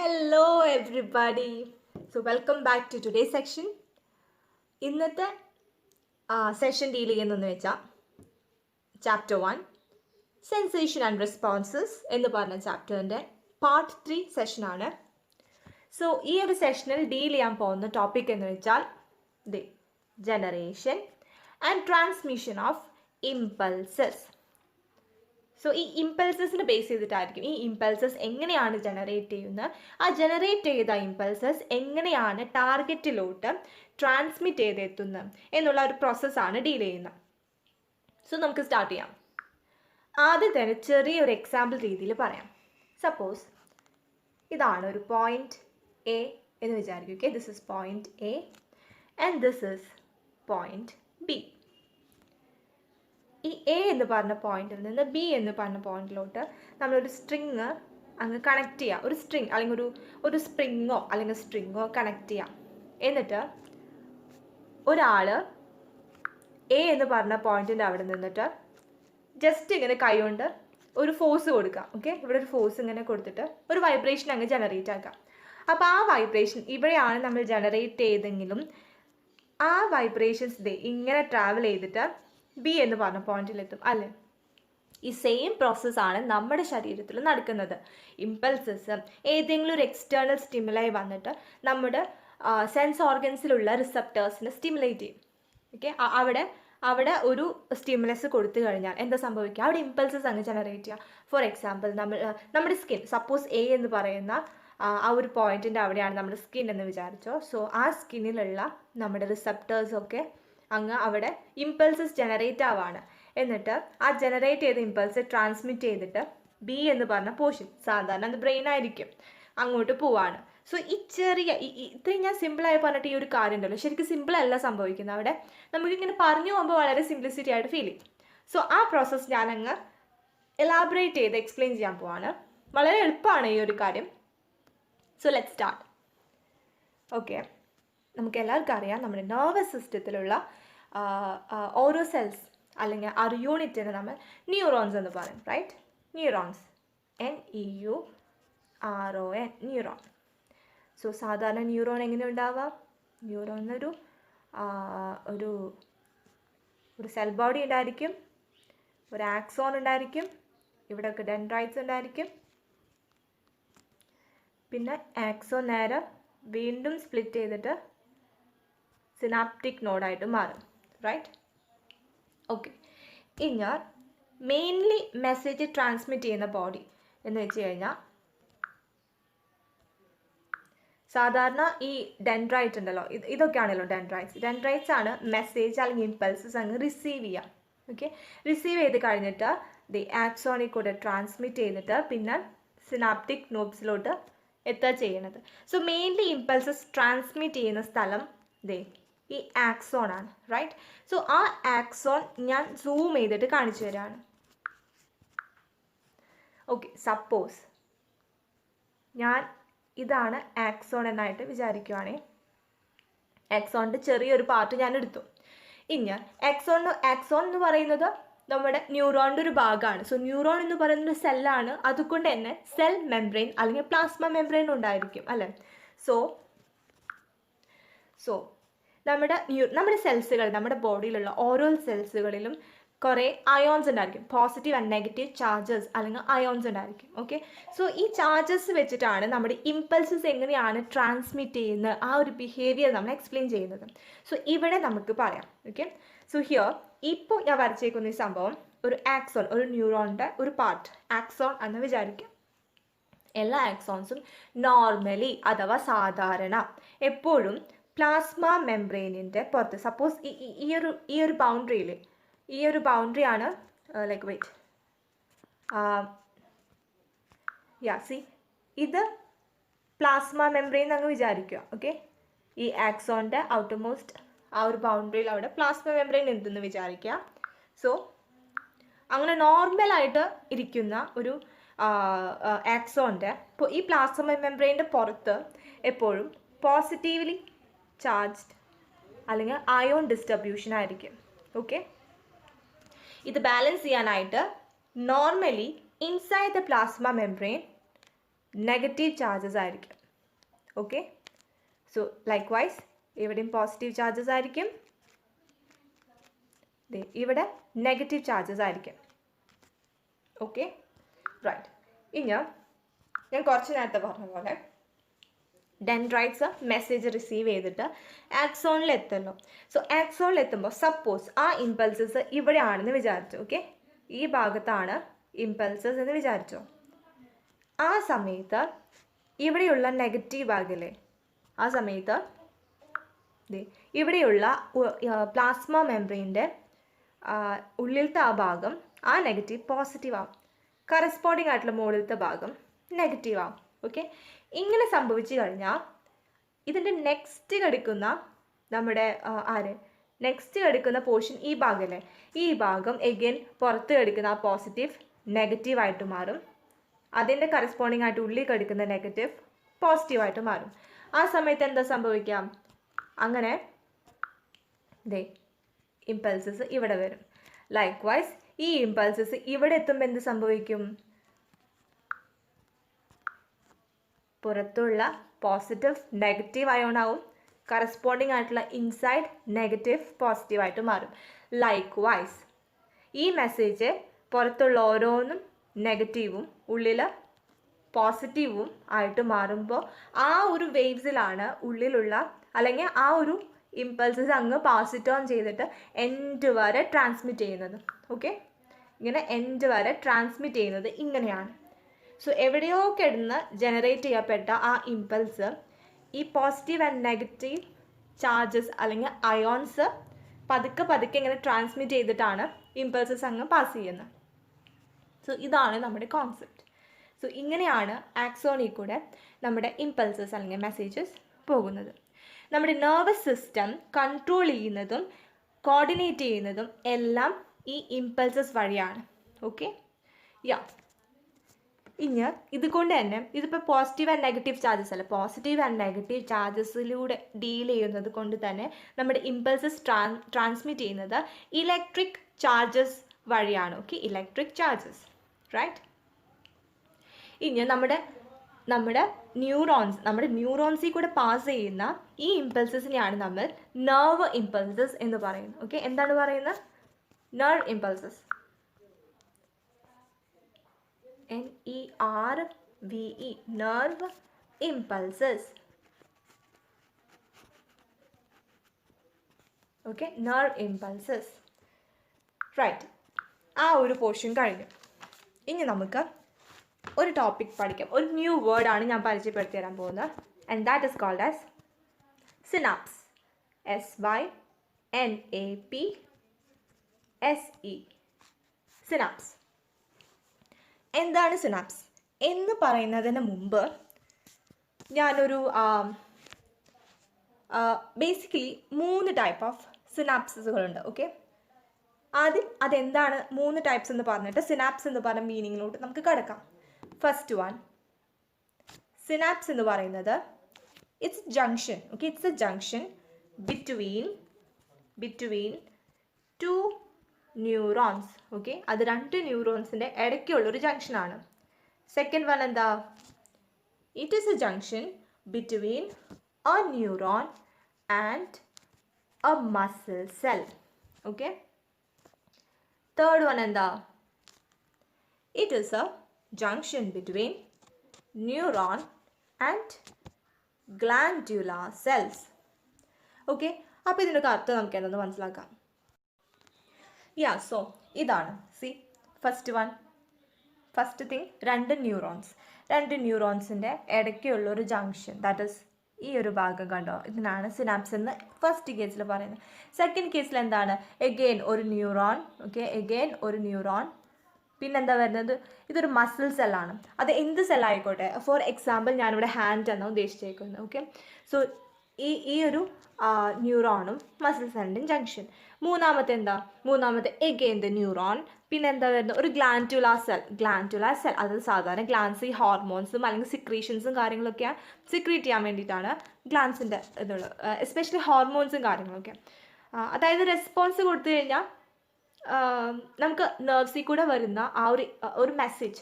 Hello everybody. So welcome back to today's section. ഇന്നത്തെ session deal ചെയ്യുന്നതെന്ന് വെച്ചാൽ chapter 1 sensation and responses എന്ന് പറഞ്ഞ ചാപ്റ്ററിൻ്റെ പാർട്ട് 3 സെഷനാണ്. സോ ഈ ഒരു സെഷനിൽ ഡീൽ ചെയ്യാൻ പോകുന്ന ടോപ്പിക് എന്ന് വെച്ചാൽ the generation and transmission of impulses. So ഈ ഇമ്പൾസസിനെ ബേസ് ചെയ്തിട്ടായിരിക്കും ഈ ഇമ്പൾസസ് എങ്ങനെയാണ് ജനറേറ്റ് ചെയ്യുന്നത്, ആ ജനറേറ്റ് ചെയ്ത ഇമ്പൾസസ് എങ്ങനെയാണ് ടാർഗറ്റിലോട്ട് ട്രാൻസ്മിറ്റ് ചെയ്തെത്തുന്നത് എന്നുള്ള ഒരു പ്രോസസ്സാണ് ഡീൽ ചെയ്യുന്നത്. സോ നമുക്ക് സ്റ്റാർട്ട് ചെയ്യാം. ആദ്യം തന്നെ ചെറിയൊരു എക്സാമ്പിൾ രീതിയിൽ പറയാം. സപ്പോസ് ഇതാണ് ഒരു പോയിന്റ് എ എന്ന് വിചാരിക്കും. Okay, this is point A and this is point B. ഈ എ എന്ന് പറഞ്ഞ പോയിന്റിൽ നിന്ന് ബി എന്ന് പറഞ്ഞ പോയിന്റിലോട്ട് നമ്മളൊരു സ്ട്രിങ് അങ്ങ് കണക്ട് ചെയ്യാം. ഒരു സ്ട്രിങ് അല്ലെങ്കിൽ ഒരു സ്പ്രിങ്ങോ അല്ലെങ്കിൽ സ്ട്രിങ്ങോ കണക്ട് ചെയ്യാം. എന്നിട്ട് ഒരാൾ എ എന്ന് പറഞ്ഞ പോയിന്റിൻ്റെ അവിടെ നിന്നിട്ട് ജസ്റ്റ് ഇങ്ങനെ കൈകൊണ്ട് ഒരു ഫോഴ്സ് കൊടുക്കാം. ഓക്കെ, ഇവിടെ ഒരു ഫോഴ്സ് ഇങ്ങനെ കൊടുത്തിട്ട് ഒരു വൈബ്രേഷൻ അങ്ങ് ജനറേറ്റ് ആക്കാം. അപ്പോൾ ആ വൈബ്രേഷൻ ഇവിടെയാണ് നമ്മൾ ജനറേറ്റ് ചെയ്തെങ്കിലും ആ വൈബ്രേഷൻസ് ഇങ്ങനെ ട്രാവൽ ചെയ്തിട്ട് ബി എന്ന് പറഞ്ഞ പോയിന്റിലെത്തും അല്ലേ. ഈ സെയിം പ്രോസസ്സാണ് നമ്മുടെ ശരീരത്തിൽ നടക്കുന്നത്. ഇമ്പൾസസ് ഏതെങ്കിലും ഒരു എക്സ്റ്റേണൽ സ്റ്റിമുലായി വന്നിട്ട് നമ്മുടെ സെൻസ് ഓർഗൻസിലുള്ള റിസപ്റ്റേഴ്സിനെ സ്റ്റിമുലേറ്റ് ചെയ്യും. ഓക്കെ, അവിടെ ഒരു സ്റ്റിമുലസ് കൊടുത്തു കഴിഞ്ഞാൽ എന്താ സംഭവിക്കുക, അവിടെ ഇമ്പൾസസ് അങ്ങ് ജനറേറ്റ് ചെയ്യുക. ഫോർ എക്സാമ്പിൾ നമ്മുടെ സ്കിൻ, സപ്പോസ് എ എന്ന് പറയുന്ന ആ ഒരു പോയിന്റിൻ്റെ അവിടെയാണ് നമ്മുടെ സ്കിൻ എന്ന് വിചാരിച്ചോ. സോ ആ സ്കിന്നിലുള്ള നമ്മുടെ റിസപ്റ്റേഴ്സൊക്കെ അങ്ങ് അവിടെ ഇമ്പൾസസ് ജനറേറ്റ് ആവാണ്. എന്നിട്ട് ആ ജനറേറ്റ് ചെയ്ത ഇമ്പൾസ് ട്രാൻസ്മിറ്റ് ചെയ്തിട്ട് ബി എന്ന് പറഞ്ഞ പോർഷൻ, സാധാരണ അത് ബ്രെയിൻ ആയിരിക്കും, അങ്ങോട്ട് പോവാണ്. സോ ഈ ചെറിയ ഇത്രയും ഞാൻ സിമ്പിളായി പറഞ്ഞിട്ട് ഈ ഒരു കാര്യം ഉണ്ടല്ലോ, ശരിക്കും സിമ്പിളല്ല സംഭവിക്കുന്നത്. അവിടെ നമുക്കിങ്ങനെ പറഞ്ഞു പോകുമ്പോൾ വളരെ സിംപ്ലിസിറ്റി ആയിട്ട് ഫീൽ ചെയ്യും. സോ ആ പ്രോസസ്സ് ഞാനങ്ങ് എലാബറേറ്റ് ചെയ്ത് എക്സ്പ്ലെയിൻ ചെയ്യാൻ പോവാണ്. വളരെ എളുപ്പമാണ് ഈ ഒരു കാര്യം. So let start. ഓക്കെ, നമുക്ക് എല്ലാവർക്കും അറിയാം നമ്മുടെ നെർവസ് സിസ്റ്റത്തിലുള്ള ഓരോ സെൽസ് അല്ലെങ്കിൽ ആ ഒരു യൂണിറ്റിന് നമ്മൾ ന്യൂറോൺസ് എന്ന് പറയും, right? Neurons, NEURON, neuron. So സാധാരണ ന്യൂറോൺ എങ്ങനെ ഉണ്ടാവുക? ന്യൂറോൺ ഒരു സെൽ ബോഡി ഉണ്ടായിരിക്കും, ഒരു ആക്സോൺ ഉണ്ടായിരിക്കും, ഇവിടെയൊക്കെ ഡെൻഡ്രൈറ്റ്സ് ഉണ്ടായിരിക്കും. പിന്നെ ആക്സോൺ നേരെ വീണ്ടും സ്പ്ലിറ്റ് ചെയ്തിട്ട് സിനാപ്റ്റിക് നോഡായിട്ട് മാറും, റൈറ്റ്? ഓക്കെ, ഇനി മെയിൻലി മെസ്സേജ് ട്രാൻസ്മിറ്റ് ചെയ്യുന്ന ബോഡി എന്ന് വെച്ച് കഴിഞ്ഞാൽ സാധാരണ ഈ ഡെൻഡ്രൈറ്റ് ഉണ്ടല്ലോ, ഇതൊക്കെയാണല്ലോ ഡെൻഡ്രൈറ്റ്സ് ആണ് മെസ്സേജ് അല്ലെങ്കിൽ ഇമ്പൾസസ് അങ്ങ് റിസീവ് ചെയ്യാം. ഓക്കെ, റിസീവ് ചെയ്ത് കഴിഞ്ഞിട്ട് ദി ആക്സോണിൽ കൂടെ ട്രാൻസ്മിറ്റ് ചെയ്തിട്ട് പിന്നെ സിനാപ്റ്റിക് നോബ്സിലോട്ട് എത്തുക ചെയ്യണത്. സോ മെയിൻലി ഇമ്പൾസസ് ട്രാൻസ്മിറ്റ് ചെയ്യുന്ന സ്ഥലം ഈ ആക്സോൺ ആണ്, റൈറ്റ്? സോ ആ ആക്സോൺ ഞാൻ സൂം ചെയ്തിട്ട് കാണിച്ചു തരാണ്. ഓക്കെ, സപ്പോസ് ഇതാണ് ആക്സോൺ എന്നായിട്ട് വിചാരിക്കുവാണേ. ആക്സോണിൻ്റെ ചെറിയൊരു പാർട്ട് ഞാൻ എടുത്തു. ഇനി ആക്സോൺ എന്ന് പറയുന്നത് നമ്മുടെ ന്യൂറോണിൻ്റെ ഒരു ഭാഗമാണ്. സോ ന്യൂറോൺ എന്ന് പറയുന്നത് സെല്ലാണ്, അതുകൊണ്ട് തന്നെ സെൽ മെംബ്രെയിൻ അല്ലെങ്കിൽ പ്ലാസ്മ മെംബ്രെയിൻ ഉണ്ടായിരിക്കും അല്ലേ. സോ നമ്മുടെ സെൽസുകൾ, നമ്മുടെ ബോഡിയിലുള്ള ഓരോ സെൽസുകളിലും കുറേ അയോൺസ് ഉണ്ടായിരിക്കും, പോസിറ്റീവ് ആൻഡ് നെഗറ്റീവ് ചാർജസ് അല്ലെങ്കിൽ അയോൺസ് ഉണ്ടായിരിക്കും. ഓക്കെ, സോ ഈ ചാർജസ് വെച്ചിട്ടാണ് നമ്മുടെ ഇമ്പൾസസ് എങ്ങനെയാണ് ട്രാൻസ്മിറ്റ് ചെയ്യുന്നത്, ആ ഒരു ബിഹേവിയർ നമ്മൾ എക്സ്പ്ലെയിൻ ചെയ്യുന്നത്. സോ ഇവിടെ നമുക്ക് പറയാം. ഓക്കെ, സോ ഹിയർ ഇപ്പോൾ ഞാൻ വരച്ചേക്കുന്ന ഈ സംഭവം ഒരു ആക്സോൺ, ഒരു ന്യൂറോണിൻ്റെ ഒരു പാർട്ട് ആക്സോൺ എന്ന് വിചാരിക്കാം. എല്ലാ ആക്സോൺസും നോർമലി അഥവാ സാധാരണ എപ്പോഴും പ്ലാസ്മ മെംബ്രെയിനിൻ്റെ പുറത്ത്, സപ്പോസ് ഈ ഒരു ബൗണ്ടറിയിൽ, ഈ ഒരു ബൗണ്ടറിയാണ് ലൈക്ക് വെയിറ്റ് ഇത് പ്ലാസ്മ മെംബ്രെയിൻ അങ്ങ് വിചാരിക്കുക. ഓക്കെ, ഈ ആക്സോണിൻ്റെ ഔട്ടർമോസ്റ്റ് ആ ഒരു ബൗണ്ടറിയിൽ അവിടെ പ്ലാസ്മ മെംബ്രെയിൻ എന്തെന്ന് വിചാരിക്കുക. സോ അങ്ങനെ നോർമലായിട്ട് ഇരിക്കുന്ന ഒരു ആക്സോണിൻ്റെ ഈ പ്ലാസ്മ മെംബ്രെയിൻ്റെ പുറത്ത് എപ്പോഴും പോസിറ്റീവ്ലി ചാർജ്ഡ് അല്ലെങ്കിൽ അയോൺ ഡിസ്ട്രിബ്യൂഷൻ ആയിരിക്കും. ഓക്കെ, ഇത് ബാലൻസ് ചെയ്യാനായിട്ട് normally inside the plasma membrane negative charges ആയിരിക്കും. ഓക്കെ, സോ ലൈക്ക് വൈസ് ഇവിടെയും പോസിറ്റീവ് ചാർജസ് ആയിരിക്കും, ഇവിടെ നെഗറ്റീവ് ചാർജസ് ആയിരിക്കും. Okay, right. ഇനി ഞാൻ കുറച്ച് നേരത്തെ പറഞ്ഞ പോലെ ഡെൻഡ്രൈറ്റ്സ് മെസ്സേജ് റിസീവ് ചെയ്തിട്ട് ആക്സോണിൽ എത്തുമല്ലോ. സോ ആക്സോണിൽ എത്തുമ്പോൾ സപ്പോസ് ആ ഇമ്പൾസസ് ഇവിടെ ആണെന്ന് വിചാരിച്ചു. ഓക്കെ, ഈ ഭാഗത്താണ് ഇമ്പൾസസ് എന്ന് വിചാരിച്ചോ. ആ സമയത്ത് ഇവിടെയുള്ള നെഗറ്റീവ് ഭാഗല്ലേ, ആ സമയത്ത് ഇവിടെയുള്ള പ്ലാസ്മ മെംബ്രെയിൻ്റെ ഉള്ളിലത്തെ ആ ഭാഗം ആ നെഗറ്റീവ് പോസിറ്റീവ് ആവും, കറസ്പോണ്ടിങ് ആയിട്ടുള്ള മുകളിലത്തെ ഭാഗം നെഗറ്റീവ് ആവും. ഓക്കെ, ഇങ്ങനെ സംഭവിച്ചു കഴിഞ്ഞാൽ ഇതിൻ്റെ നെക്സ്റ്റ് കിടക്കുന്ന നമ്മുടെ നെക്സ്റ്റ് കിടക്കുന്ന പോർഷൻ ഈ ഭാഗമല്ലേ, ഈ ഭാഗം എഗെയിൻ പുറത്ത് കിടക്കുന്ന ആ പോസിറ്റീവ് നെഗറ്റീവായിട്ട് മാറും, അതിൻ്റെ കറസ്പോണ്ടിങ് ആയിട്ട് ഉള്ളിൽ കിടക്കുന്ന നെഗറ്റീവ് പോസിറ്റീവായിട്ട് മാറും. ആ സമയത്ത് എന്താ സംഭവിക്കാം, അങ്ങനെ ഇമ്പൾസസ് ഇവിടെ വരും. ലൈക്ക് വൈസ് ഈ ഇമ്പൾസസ് ഇവിടെ എത്തുമ്പോൾ എന്ത് സംഭവിക്കും, പുറത്തുള്ള പോസിറ്റീവ് നെഗറ്റീവ് അയോണാവും, കറസ്പോണ്ടിങ് ആയിട്ടുള്ള ഇൻസൈഡ് നെഗറ്റീവ് പോസിറ്റീവായിട്ട് മാറും. ലൈക്ക് വൈസ് ഈ മെസ്സേജ് പുറത്തുള്ള ഓരോന്നും നെഗറ്റീവും ഉള്ളിൽ പോസിറ്റീവും ആയിട്ട് മാറുമ്പോൾ ആ ഒരു വേവ്സിലാണ് ഉള്ളിലുള്ള അല്ലെങ്കിൽ ആ ഒരു ഇമ്പൾസസ് അങ്ങ് പാസ് ഇറ്റ് ഓൺ ചെയ്തിട്ട് എൻഡ് വരെ ട്രാൻസ്മിറ്റ് ചെയ്യുന്നത്. ഓക്കെ, ഇങ്ങനെ എൻഡ് വരെ ട്രാൻസ്മിറ്റ് ചെയ്യുന്നത് ഇങ്ങനെയാണ്. സോ എവിടെയോ കിടന്ന് ജനറേറ്റ് ചെയ്യപ്പെട്ട ആ ഇമ്പൾസ് ഈ പോസിറ്റീവ് ആൻഡ് നെഗറ്റീവ് ചാർജസ് അല്ലെങ്കിൽ അയോൺസ് പതുക്കെ പതുക്കെ ഇങ്ങനെ ട്രാൻസ്മിറ്റ് ചെയ്തിട്ടാണ് ഇമ്പൾസസ് അങ്ങ് പാസ് ചെയ്യുന്നത്. സോ ഇതാണ് നമ്മുടെ കോൺസെപ്റ്റ്. സോ ഇങ്ങനെയാണ് ആക്സോണിൽ കൂടെ നമ്മുടെ ഇമ്പൾസസ് അല്ലെങ്കിൽ മെസ്സേജസ് പോകുന്നത്. നമ്മുടെ നെർവസ് സിസ്റ്റം കൺട്രോൾ ചെയ്യുന്നതും കോർഡിനേറ്റ് ചെയ്യുന്നതും എല്ലാം ഈ ഇമ്പൾസസ് വഴിയാണ്. ഓക്കെ, ഇനി ഇതുകൊണ്ട് തന്നെ ഇതിപ്പോൾ പോസിറ്റീവ് ആൻഡ് നെഗറ്റീവ് ചാർജസ് അല്ല, പോസിറ്റീവ് ആൻഡ് നെഗറ്റീവ് ചാർജസിലൂടെ ഡീൽ ചെയ്യുന്നത് കൊണ്ട് തന്നെ നമ്മുടെ ഇമ്പൾസസ് ട്രാൻസ്മിറ്റ് ചെയ്യുന്നത് ഇലക്ട്രിക് ചാർജസ് വഴിയാണ്. Okay, electric charges, right. ഇനി നമ്മുടെ ന്യൂറോൺസിൽ കൂടെ പാസ് ചെയ്യുന്ന ഈ ഇമ്പൾസസിനെയാണ് നമ്മൾ നെർവ് ഇമ്പൾസസ് എന്ന് പറയുന്നത്. ഓക്കെ, എന്താണ് പറയുന്നത്, nerve impulses, NERVE, nerve impulses. Okay, nerve impulses, right. ആ ഒരു പോർഷൻ കഴിഞ്ഞു. ഇനി നമുക്ക് ഒരു ടോപ്പിക് പഠിക്കാം. ഒരു ന്യൂ വേർഡാണ് ഞാൻ പരിചയപ്പെടുത്തി തരാൻ പോകുന്നത്. And that is called as synapse. SYNAPSE, synapse. എന്താണ് സിനാപ്സ് എന്ന് പറയുന്നതിന് മുമ്പ് ഞാനൊരു ബേസിക്കലി 3 ടൈപ്പ് ഓഫ് സിനാപ്സസുകളുണ്ട്. ഓക്കെ, ആദ്യം അതെന്താണ് 3 ടൈപ്സ് എന്ന് പറഞ്ഞിട്ട് സിനാപ്സ് എന്ന് പറഞ്ഞ മീനിങ്ങിലോട്ട് നമുക്ക് കിടക്കാം. ഫസ്റ്റ് വൺ, സിനാപ്സ് എന്ന് പറയുന്നത് it's junction. Okay, it's a junction between 2 neurons. Okay, അത് 2 ന്യൂറോൺസിൻ്റെ ഇടയ്ക്കുള്ളൊരു ജംഗ്ഷനാണ്. സെക്കൻഡ് വൺ എന്താ, it is a junction between a neuron and a muscle cell. Okay, third one എന്താ, it is a junction between neuron and glandular cells. Okay, അപ്പോൾ ഇതിനൊക്കെ അർത്ഥം നമുക്ക് എന്തെന്ന് മനസ്സിലാക്കാം. സോ ഇതാണ് ഫസ്റ്റ് തിങ്, 2 ന്യൂറോൺസിൻ്റെ ഇടയ്ക്കുള്ളൊരു ജംഗ്ഷൻ, ദാറ്റ് ഈസ് ഈ ഒരു ഭാഗം കണ്ടോ, ഇതിനാണ് സിനാപ്സ് എന്ന് ഫസ്റ്റ് കേസിൽ പറയുന്നത്. സെക്കൻഡ് കേസിൽ എന്താണ്, എഗെയിൻ ഒരു ന്യൂറോൺ, പിന്നെന്താ വരുന്നത്, ഇതൊരു മസിൽ സെല്ലാണ്. അത് എന്ത് സെല്ലായിക്കോട്ടെ, ഫോർ എക്സാമ്പിൾ ഞാനിവിടെ ഹാൻഡ് എന്നാണ് ഉദ്ദേശിച്ചേക്കുന്നത്. ഓക്കെ, സോ ഈ ഒരു ന്യൂറോണും മസിൽ സെല്ലിൻ്റെയും ജംഗ്ഷൻ. മൂന്നാമത്തെ എഗെയിൻ ദ ന്യൂറോൺ, പിന്നെ എന്താ വരുന്നത്, ഒരു ഗ്ലാൻഡുലാർ സെൽ. അത് സാധാരണ ഗ്ലാൻസ് ഈ ഹോർമോൺസും അല്ലെങ്കിൽ സിക്രീഷൻസും കാര്യങ്ങളൊക്കെ സിക്രീറ്റ് ചെയ്യാൻ വേണ്ടിയിട്ടാണ് ഗ്ലാൻസിൻ്റെ ഇതുള്ളത്, എസ്പെഷ്യലി ഹോർമോൺസും കാര്യങ്ങളൊക്കെ. അതായത് റെസ്പോൺസ് കൊടുത്തു കഴിഞ്ഞാൽ നമുക്ക് നെർവ്സിൽ കൂടെ വരുന്ന ആ ഒരു മെസ്സേജ്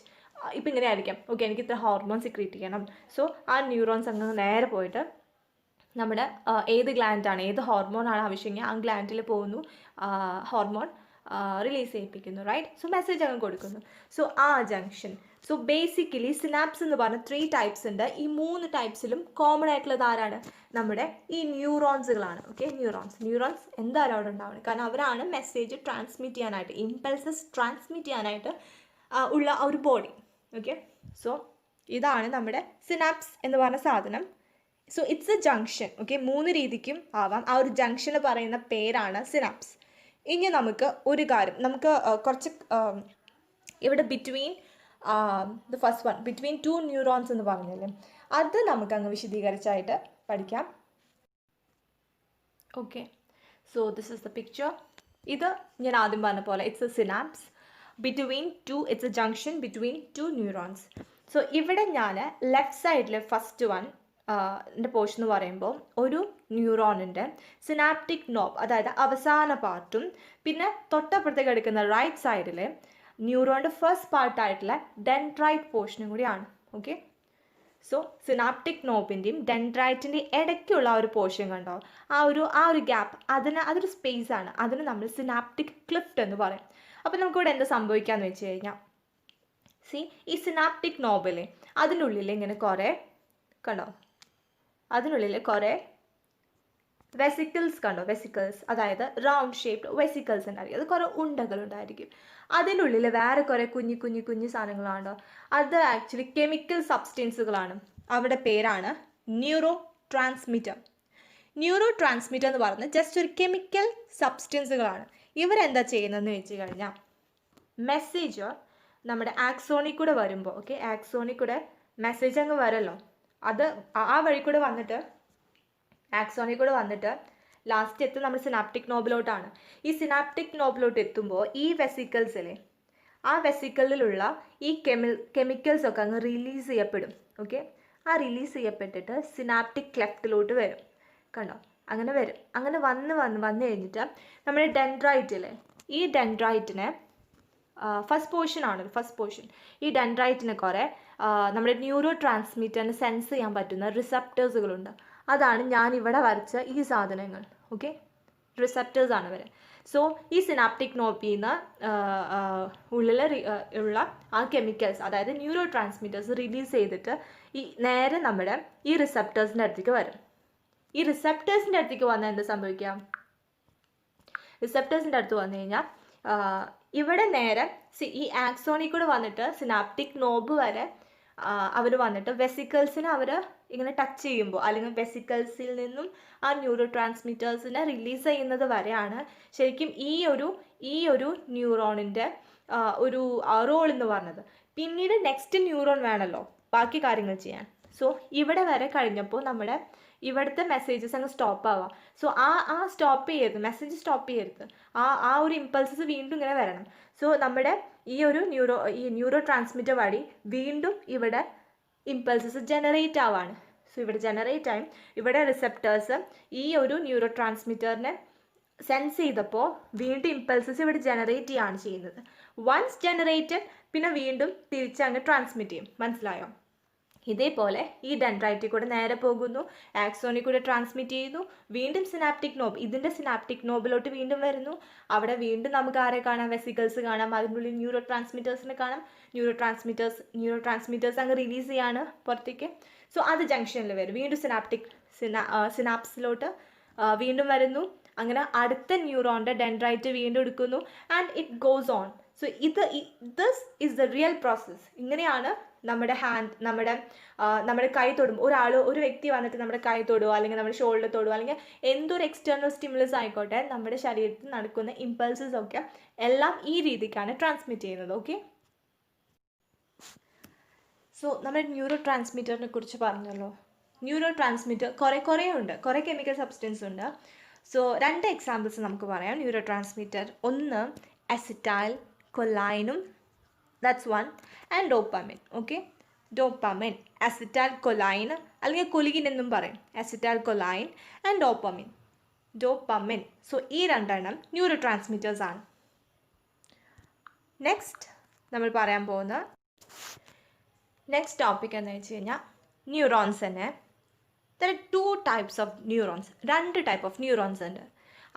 ഇപ്പം ഇങ്ങനെ ആയിരിക്കാം, ഓക്കെ എനിക്ക് ഇത്ര ഹോർമോൺ സെക്രീറ്റ് ചെയ്യണം. സോ ആ ന്യൂറോൺസ് അങ്ങ് നേരെ പോയിട്ട് നമ്മുടെ ഏത് ഗ്ലാൻഡാണ്, ഏത് ഹോർമോണാണ് ആവശ്യമെങ്കിൽ ആ ഗ്ലാൻഡിൽ പോകുന്നു, ഹോർമോൺ റിലീസ് ചെയ്യിപ്പിക്കുന്നു, റൈറ്റ്. സോ മെസ്സേജ് അങ്ങ് കൊടുക്കുന്നു. സോ ആ ജംഗ്ഷൻ. സോ ബേസിക്കലി സിനാപ്സ് എന്ന് പറഞ്ഞ 3 ടൈപ്സ് ഉണ്ട്. ഈ 3 ടൈപ്സിലും കോമൺ ആയിട്ടുള്ളത് ആരാണ്? നമ്മുടെ ഈ ന്യൂറോൺസുകളാണ്. ഓക്കെ, ന്യൂറോൺസ് എന്തായാലും അവിടെ ഉണ്ടാവുന്നത്, കാരണം അവരാണ് മെസ്സേജ് ട്രാൻസ്മിറ്റ് ചെയ്യാനായിട്ട്, ഇമ്പൾസസ് ട്രാൻസ്മിറ്റ് ചെയ്യാനായിട്ട് ഉള്ള ഒരു ബോഡി. ഓക്കെ, സോ ഇതാണ് നമ്മുടെ സിനാപ്സ് എന്ന് പറഞ്ഞ സാധനം. So it's a junction. Okay, 3 രീതിക്കും ആവാം. ആ ഒരു ജംഗ്ഷന് പറയുന്ന പേരാണ് സിനാപ്സ്. ഇനി നമുക്ക് ഒരു കാര്യം, നമുക്ക് കുറച്ച് ഇവിടെ between the first one, between 2 neurons എന്ന് പറഞ്ഞല്ലേ, അത് നമുക്കങ്ങ് വിശദീകരിച്ചായിട്ട് പഠിക്കാം. Okay, so this is the picture. ഇത് ഞാൻ ആദ്യം പറഞ്ഞ പോലെ it's A synapse. Between 2, it's a junction between 2 neurons. So ഇവിടെ ഞാൻ ലെഫ്റ്റ് സൈഡിൽ ഫസ്റ്റ് വൺ ൻ്റെ പോർഷൻ എന്ന് പറയുമ്പോൾ ഒരു ന്യൂറോണിൻ്റെ സിനാപ്റ്റിക് നോബ്, അതായത് അവസാന പാർട്ടും, പിന്നെ തൊട്ടപ്പുറത്തേക്ക് എടുക്കുന്ന റൈറ്റ് സൈഡിൽ ന്യൂറോണിൻ്റെ ഫസ്റ്റ് പാർട്ടായിട്ടുള്ള ഡെൻഡ്രൈറ്റ് പോർഷനും കൂടിയാണ്. ഓക്കെ, സോ സിനാപ്റ്റിക് നോബിൻ്റെയും ഡെൻഡ്രൈറ്റിൻ്റെയും ഇടയ്ക്കുള്ള ആ ഒരു പോർഷൻ കണ്ടോ, ആ ഒരു ഗ്യാപ്പ്, അതൊരു സ്പേസ് ആണ്. അതിന് നമ്മൾ സിനാപ്റ്റിക് ക്ലിഫ്റ്റ് എന്ന് പറയും. അപ്പോൾ നമുക്കിവിടെ എന്താ സംഭവിക്കാമെന്ന് വെച്ച് കഴിഞ്ഞാൽ, ഈ സിനാപ്റ്റിക് നോബിലെ അതിനുള്ളിൽ ഇങ്ങനെ കുറേ കണ്ടോ, അതിനുള്ളിൽ കുറേ വെസിക്കിൾസ് കണ്ടോ, വെസിക്കിൾസ് അതായത് റൗണ്ട് ഷേപ്ഡ് വെസിക്കിൾസ് ഉണ്ടായിരിക്കും. അത് കുറേ ഉണ്ടകളുണ്ടായിരിക്കും. അതിനുള്ളിൽ വേറെ കുറേ കുഞ്ഞു സാധനങ്ങളാണോ, അത് ആക്ച്വലി കെമിക്കൽ സബ്സ്റ്റൻസുകളാണ്. അവിടെ പേരാണ് ന്യൂറോ ട്രാൻസ്മിറ്റർ. ന്യൂറോ ട്രാൻസ്മിറ്റർ എന്ന് പറയുന്നത് ജസ്റ്റ് ഒരു കെമിക്കൽ സബ്സ്റ്റൻസുകളാണ്. ഇവരെന്താ ചെയ്യുന്നതെന്ന് വെച്ച് കഴിഞ്ഞാൽ, മെസ്സേജ് നമ്മുടെ ആക്സോണിൽ കൂടെ വരുമ്പോൾ, ഓക്കെ, ആക്സോണിൽ കൂടെ മെസ്സേജ് അങ്ങ് വരല്ലോ, അത് ആ വഴി കൂടെ വന്നിട്ട് ആക്സോണിൽ കൂടെ വന്നിട്ട് ലാസ്റ്റ് എത്തും നമ്മൾ സിനാപ്റ്റിക് നോബിലോട്ടാണ്. ഈ സിനാപ്റ്റിക് നോബിലോട്ട് എത്തുമ്പോൾ ഈ വെസിക്കിൾസിലെ ആ വെസിക്കിളിലുള്ള ഈ കെമിക്കൽസ് ഒക്കെ അങ്ങ് റിലീസ് ചെയ്യപ്പെടും. ഓക്കെ, ആ റിലീസ് ചെയ്യപ്പെട്ടിട്ട് സിനാപ്റ്റിക് ക്ലെഫ്റ്റിലോട്ട് വരും. കണ്ടോ, അങ്ങനെ വരും. അങ്ങനെ വന്ന് കഴിഞ്ഞിട്ട് നമ്മുടെ ഡെൻഡ്രൈറ്റിലെ ഈ ഡെൻഡ്രൈറ്റിനെ ഫസ്റ്റ് പോർഷൻ ഈ ഡെൻഡ്രൈറ്റിന് കുറേ നമ്മുടെ ന്യൂറോ ട്രാൻസ്മിറ്ററിന് സെൻസ് ചെയ്യാൻ പറ്റുന്ന റിസപ്റ്റേഴ്സുകളുണ്ട്. അതാണ് ഞാനിവിടെ വരച്ച ഈ സാധനങ്ങൾ. ഓക്കെ, റിസപ്റ്റേഴ്സാണ് ഇവർ. സോ ഈ സിനാപ്റ്റിക് നോബിൽ നിന്ന് ഉള്ളിൽ ഉള്ള ആ കെമിക്കൽസ്, അതായത് ന്യൂറോ ട്രാൻസ്മിറ്റേഴ്സ് റിലീസ് ചെയ്തിട്ട് ഈ നേരെ നമ്മുടെ ഈ റിസപ്റ്റേഴ്സിൻ്റെ അടുത്തേക്ക് വരും. ഈ റിസപ്റ്റേഴ്സിൻ്റെ അടുത്തേക്ക് വന്നാൽ എന്ത് സംഭവിക്കാം? റിസപ്റ്റേഴ്സിൻ്റെ അടുത്ത് വന്നു കഴിഞ്ഞാൽ ഇവിടെ നേരെ ഈ ആക്സോണിൽ കൂടെ വന്നിട്ട് സിനാപ്റ്റിക് നോബ് വരെ അവർ വന്നിട്ട് വെസിക്കിൾസിനെ അവർ ഇങ്ങനെ ടച്ച് ചെയ്യുമ്പോൾ, അല്ലെങ്കിൽ വെസിക്കിൾസിൽ നിന്നും ആ ന്യൂറോ ട്രാൻസ്മിറ്റേഴ്സിനെ റിലീസ് ചെയ്യുന്നത് വരെയാണ് ശരിക്കും ഈ ഒരു ന്യൂറോണിൻ്റെ ഒരു റോൾ എന്ന് പറഞ്ഞത്. പിന്നീട് നെക്സ്റ്റ് ന്യൂറോൺ വേണമല്ലോ ബാക്കി കാര്യങ്ങൾ ചെയ്യാൻ. സോ ഇവിടെ വരെ കഴിഞ്ഞപ്പോൾ നമ്മുടെ ഇവിടുത്തെ മെസ്സേജസ് അങ്ങ് സ്റ്റോപ്പ് ആവാം. സോ ആ സ്റ്റോപ്പ് ചെയ്യരുത്, മെസ്സേജ് സ്റ്റോപ്പ് ചെയ്യരുത്. ആ ഒരു ഇമ്പൾസസ് വീണ്ടും ഇങ്ങനെ വരണം. സോ നമ്മുടെ ഈ ന്യൂറോ ട്രാൻസ്മിറ്റർ വഴി വീണ്ടും ഇവിടെ ഇമ്പൾസസ് ജനറേറ്റ് ആവാണ്. സോ ഇവിടെ ജനറേറ്റ് ആയും ഇവിടെ റിസപ്റ്റേഴ്സ് ഈ ഒരു ന്യൂറോ ട്രാൻസ്മിറ്ററിനെ സെൻസ് ചെയ്തപ്പോൾ വീണ്ടും ഇമ്പൾസസ് ഇവിടെ ജനറേറ്റ് ചെയ്യാണ് ചെയ്യുന്നത്. വൺസ് ജനറേറ്റഡ് പിന്നെ വീണ്ടും തിരിച്ചങ്ങ് ട്രാൻസ്മിറ്റ് ചെയ്യും. മനസ്സിലായോ? ഇതേപോലെ ഈ ഡെൻഡ്രൈറ്റിൽ കൂടെ നേരെ പോകുന്നു, ആക്സോണിൽ കൂടെ ട്രാൻസ്മിറ്റ് ചെയ്യുന്നു, വീണ്ടും സിനാപ്റ്റിക് നോബ്, ഇതിൻ്റെ സിനാപ്റ്റിക് നോബിലോട്ട് വീണ്ടും വരുന്നു. അവിടെ വീണ്ടും നമുക്ക് ആരെ കാണാം? വെസിക്കിൾസ് കാണാം. അതിനുള്ളിൽ ന്യൂറോ ട്രാൻസ്മിറ്റേഴ്സിനെ കാണാം. ന്യൂറോ ട്രാൻസ്മിറ്റേഴ്സ് അങ്ങ് റിലീസ് ചെയ്യാണ് പുറത്തേക്ക്. സോ അത് ജംഗ്ഷനിൽ വരും. വീണ്ടും സിനാപ്സിലോട്ട് വീണ്ടും വരുന്നു. അങ്ങനെ അടുത്ത ന്യൂറോണിൻ്റെ ഡെൻഡ്രൈറ്റ് വീണ്ടും എടുക്കുന്നു. And it goes on. So this is the real process. ഇങ്ങനെയാണ് നമ്മുടെ കൈ തൊടുമ്പോൾ ഒരു വ്യക്തി വന്നിട്ട് നമ്മുടെ കൈ തൊടുക, അല്ലെങ്കിൽ നമ്മുടെ ഷോൾഡർ തൊടുക, അല്ലെങ്കിൽ എന്തൊരു എക്സ്റ്റേണൽ സ്റ്റിമുലസ് ആയിക്കോട്ടെ, നമ്മുടെ ശരീരത്തിൽ നടക്കുന്ന ഇമ്പൾസസ് ഒക്കെ എല്ലാം ഈ രീതിക്കാണ് ട്രാൻസ്മിറ്റ് ചെയ്യുന്നത്. ഓക്കെ, സോ നമ്മുടെ ന്യൂറോ ട്രാൻസ്മിറ്ററിനെ കുറിച്ച് പറഞ്ഞല്ലോ. ന്യൂറോ ട്രാൻസ്മിറ്റർ കുറേ ഉണ്ട്, കുറേ കെമിക്കൽ സബ്സ്റ്റൻസ് ഉണ്ട്. സോ 2 എക്സാമ്പിൾസ് നമുക്ക് പറയാം ന്യൂറോ ട്രാൻസ്മിറ്റർ. ഒന്ന് അസിറ്റൈൽ കൊലൈനും, that's one, and dopamine. Okay, dopamine, acetylcholine അല്ലെങ്കിൽ കൊലിൻ എന്നും പറയും. Acetylcholine and dopamine. So ഈ 2 ന്യൂറോ ട്രാൻസ്മിറ്റേഴ്സ് ആണ്. നെക്സ്റ്റ് നമ്മൾ പറയാൻ പോകുന്ന നെക്സ്റ്റ് ടോപ്പിക് എന്ന് വെച്ച് കഴിഞ്ഞാൽ ന്യൂറോൺസ് തന്നെ. There are 2 types of neurons. 2 type of neurons ഉണ്ട്.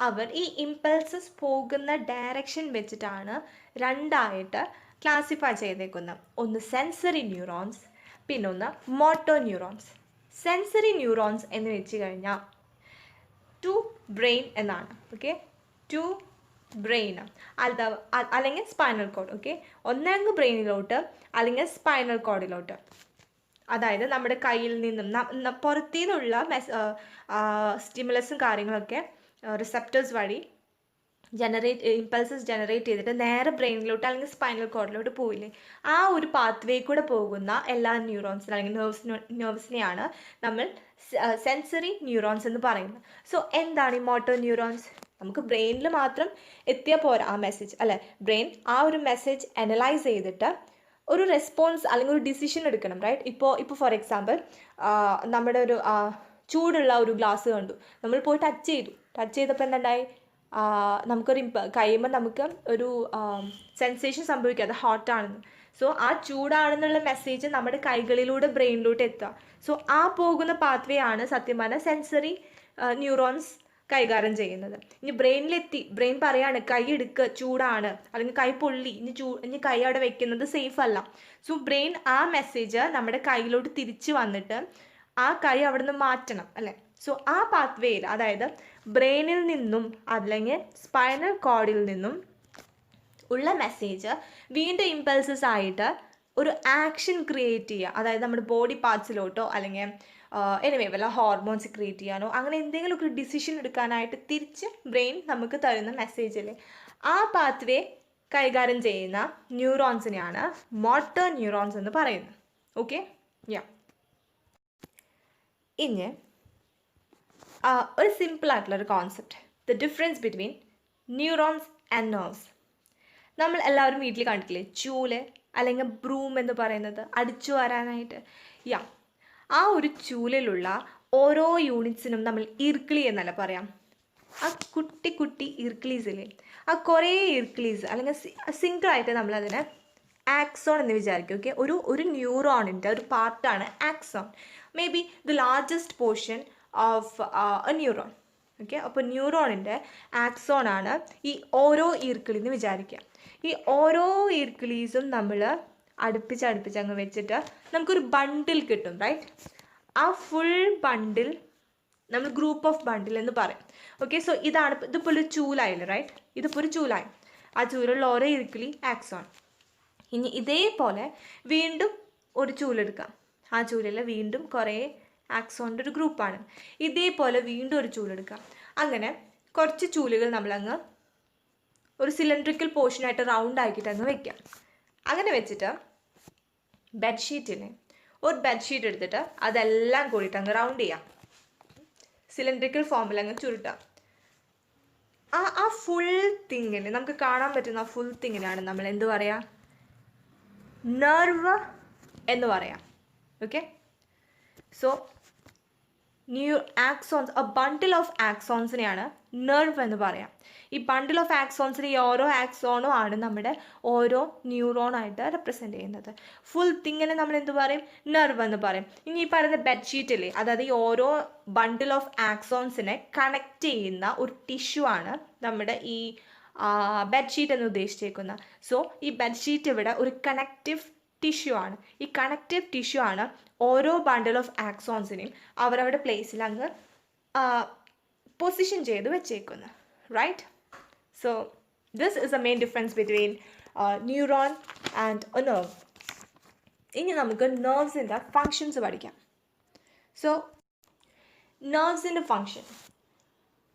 അവർ ഈ ഇമ്പൾസസ് പോകുന്ന ഡയറക്ഷൻ വെച്ചിട്ടാണ് രണ്ടായിട്ട് ക്ലാസിഫൈ ചെയ്തേക്കുന്നത്. ഒന്ന് സെൻസറി ന്യൂറോൺസ്, പിന്നൊന്ന് മോട്ടോ ന്യൂറോൺസ്. സെൻസറി ന്യൂറോൺസ് എന്ന് വെച്ച് കഴിഞ്ഞാൽ ടു ബ്രെയിൻ എന്നാണ്. ഓക്കെ, ടു ബ്രെയിൻ അല്ലെങ്കിൽ സ്പൈനൽ കോഡ്. ഓക്കെ, ഒന്നെങ്കിൽ ബ്രെയിനിലോട്ട് അല്ലെങ്കിൽ സ്പൈനൽ കോഡിലോട്ട്. അതായത് നമ്മുടെ കയ്യിൽ നിന്നും പുറത്തു നിന്നുള്ള സ്റ്റിമുലസും കാര്യങ്ങളൊക്കെ റിസപ്റ്റേഴ്സ് വഴി ഇമ്പൾസസ് ജനറേറ്റ് ചെയ്തിട്ട് നേരെ ബ്രെയിനിലോട്ട് അല്ലെങ്കിൽ സ്പൈനൽ കോഡിലോട്ട് പോയില്ലേ, ആ ഒരു പാത്വേ കൂടെ പോകുന്ന എല്ലാ ന്യൂറോൺസിനും അല്ലെങ്കിൽ നെർവ്സിനെയാണ് നമ്മൾ സെൻസറി ന്യൂറോൺസ് എന്ന് പറയുന്നത്. സോ എന്താണ് ഈ മോട്ടോ ന്യൂറോൺസ്? നമുക്ക് ബ്രെയിനിൽ മാത്രം എത്തിയാൽ പോരാ ആ മെസ്സേജ്, അല്ലേ? ബ്രെയിൻ ആ ഒരു മെസ്സേജ് അനലൈസ് ചെയ്തിട്ട് ഒരു റെസ്പോൺസ് അല്ലെങ്കിൽ ഒരു ഡിസിഷൻ എടുക്കണം, റൈറ്റ്? ഇപ്പോൾ ഫോർ എക്സാമ്പിൾ നമ്മുടെ ഒരു ചൂടുള്ള ഒരു ഗ്ലാസ് കണ്ടു, നമ്മൾ പോയി ടച്ച് ചെയ്തപ്പോൾ എന്തുണ്ടായി? നമുക്കൊരു കഴിയുമ്പോൾ നമുക്ക് ഒരു സെൻസേഷൻ സംഭവിക്കുക, അത് ഹോട്ടാണെന്ന്. സോ ആ ചൂടാണെന്നുള്ള മെസ്സേജ് നമ്മുടെ കൈകളിലൂടെ ബ്രെയിനിലോട്ട് എത്തുക. സോ ആ പോകുന്ന പാത്വേ ആണ് സത്യം പറഞ്ഞാൽ സെൻസറി ന്യൂറോൺസ് കൈകാര്യം ചെയ്യുന്നത്. ഇനി ബ്രെയിനിലെത്തി, ബ്രെയിൻ പറയാണ് കൈ എടുക്കുക, ചൂടാണ്, അല്ലെങ്കിൽ കൈ പൊള്ളി, ഇനി കൈ അവിടെ വെക്കുന്നത് സേഫ് അല്ല. സോ ബ്രെയിൻ ആ മെസ്സേജ് നമ്മുടെ കയ്യിലോട്ട് തിരിച്ച് വന്നിട്ട് ആ കൈ അവിടെ നിന്ന് മാറ്റണം, അല്ലേ? സോ ആ പാത്വേയിൽ, അതായത് ബ്രെയിനിൽ നിന്നും അല്ലെങ്കിൽ സ്പൈനൽ കോഡിൽ നിന്നും ഉള്ള മെസ്സേജ് വീണ്ടും ഇമ്പൾസസ് ആയിട്ട് ഒരു ആക്ഷൻ ക്രിയേറ്റ് ചെയ്യുക. അതായത് നമ്മുടെ ബോഡി പാർട്സിലോട്ടോ അല്ലെങ്കിൽ എനിവേ വല്ല ഹോർമോൺസ് ക്രിയേറ്റ് ചെയ്യാനോ അങ്ങനെ എന്തെങ്കിലും ഒരു ഡിസിഷൻ എടുക്കാനായിട്ട് തിരിച്ച് ബ്രെയിൻ നമുക്ക് തരുന്ന മെസ്സേജില്ലേ, ആ പാത്വേ കൈകാര്യം ചെയ്യുന്ന ന്യൂറോൺസിനെയാണ് മോട്ടോർ ന്യൂറോൺസ് എന്ന് പറയുന്നത്. Okay, yeah. ഇനി ഒരു സിമ്പിളായിട്ടുള്ളൊരു concept, the difference between neurons and nerves. നമ്മൾ എല്ലാവരും വീട്ടിൽ കണ്ടിട്ടില്ലേ ചൂല് അല്ലെങ്കിൽ ബ്രൂം എന്ന് പറയുന്നത്, അടിച്ചു വാരാനായിട്ട്? യാ, ആ ഒരു ചൂലിലുള്ള ഓരോ യൂണിറ്റ്സിനും നമ്മൾ ഇർക്കിളി എന്നല്ല പറയാം. ആ കുട്ടി കുട്ടി ഇർക്കിളീസില്ലേ, ആ കുറേ ഇർക്കിളീസ് അല്ലെങ്കിൽ സിംഗിളായിട്ട് നമ്മളതിനെ ആക്സോൺ എന്ന് വിചാരിക്കും. ഓക്കെ, ഒരു ന്യൂറോണിൻ്റെ ഒരു പാർട്ടാണ് axon. May be the largest portion of A neuron. Okay, അപ്പോൾ ന്യൂറോണിൻ്റെ ആക്സോണാണ് ഈ ഓരോ ഈർക്കിളി എന്ന് വിചാരിക്കുക. ഈ ഓരോ ഈർക്കിളീസും നമ്മൾ അടുപ്പിച്ച് അങ്ങ് വെച്ചിട്ട് നമുക്കൊരു ബണ്ടിൽ കിട്ടും, റൈറ്റ്? ആ ഫുൾ ബണ്ടിൽ നമ്മൾ ഗ്രൂപ്പ് ഓഫ് ബണ്ടിൽ എന്ന് പറയും. ഓക്കെ, സോ ഇതിപ്പോൾ ഒരു ചൂലായില്ലേ, റൈറ്റ്? ഇതിപ്പോൾ ഒരു ചൂലായി, ആ ചൂലുള്ള ഓരോ ഈർക്കിളി ആക്സോൺ. ഇനി ഇതേപോലെ വീണ്ടും ഒരു ചൂലെടുക്കാം, ആ ചൂലിൽ വീണ്ടും കുറേ ആക്സോണിൻ്റെ ഒരു ഗ്രൂപ്പാണ്. ഇതേപോലെ വീണ്ടും ഒരു ചൂലെടുക്കാം. അങ്ങനെ കുറച്ച് ചൂലുകൾ നമ്മളങ്ങ് ഒരു സിലിണ്ട്രിക്കൽ പോർഷനായിട്ട് റൗണ്ട് ആക്കിയിട്ട് അങ്ങ് വെക്കാം. അങ്ങനെ വെച്ചിട്ട് ബെഡ്ഷീറ്റിന് ഒരു ബെഡ്ഷീറ്റ് എടുത്തിട്ട് അതെല്ലാം കൂടിയിട്ട് അങ്ങ് റൗണ്ട് ചെയ്യാം, സിലിണ്ട്രിക്കൽ ഫോമിൽ അങ്ങ് ചുരുട്ടാം. ആ ഫുൾ തിങ്ങിന് നമുക്ക് കാണാൻ പറ്റുന്ന ആ ഫുൾ തിങ്ങിനാണ് നമ്മൾ എന്ത് പറയുക? നെർവ് എന്ന് പറയാം. Okay, so axons, a bundle of ആക്സോൺസിനെയാണ് നെർവ് എന്ന് പറയാം. ഈ ബണ്ടിൽ ഓഫ് ആക്സോൺസിന് ഈ ഓരോ ആക്സോണും ആണ് നമ്മുടെ ഓരോ ന്യൂറോണായിട്ട് റെപ്രസെൻറ്റ് ചെയ്യുന്നത്. ഫുൾ തിങ്ങിനെ നമ്മൾ എന്ത് പറയും? നെർവ് എന്ന് പറയും. ഇനി ഈ പറയുന്ന ബെഡ്ഷീറ്റില്ലേ, അതായത് ഈ ഓരോ ബണ്ടിൽ ഓഫ് ആക്സോൺസിനെ കണക്ട് ചെയ്യുന്ന ഒരു ടിഷ്യൂ ആണ് നമ്മുടെ ഈ ബെഡ്ഷീറ്റ് എന്ന് ഉദ്ദേശിച്ചേക്കുന്നത്. സോ ഈ ബെഡ്ഷീറ്റ് ഇവിടെ ഒരു കണക്റ്റീവ് ടിഷ്യൂ ആണ്. ഈ കണക്റ്റീവ് ടിഷ്യൂ ആണ് ഓരോ ബണ്ടിൽ ഓഫ് ആക്സോൺസിനെയും അവരവരുടെ പ്ലേസിൽ അങ്ങ് പൊസിഷൻ ചെയ്ത് വെച്ചേക്കുന്നത്, right? So this is a main difference between neuron and a nerve. ഇനി നമുക്ക് നെർവ്സിൻ്റെ ഫങ്ഷൻസ് പഠിക്കാം. സോ നെർവ്സിൻ്റെ ഫങ്ഷൻ,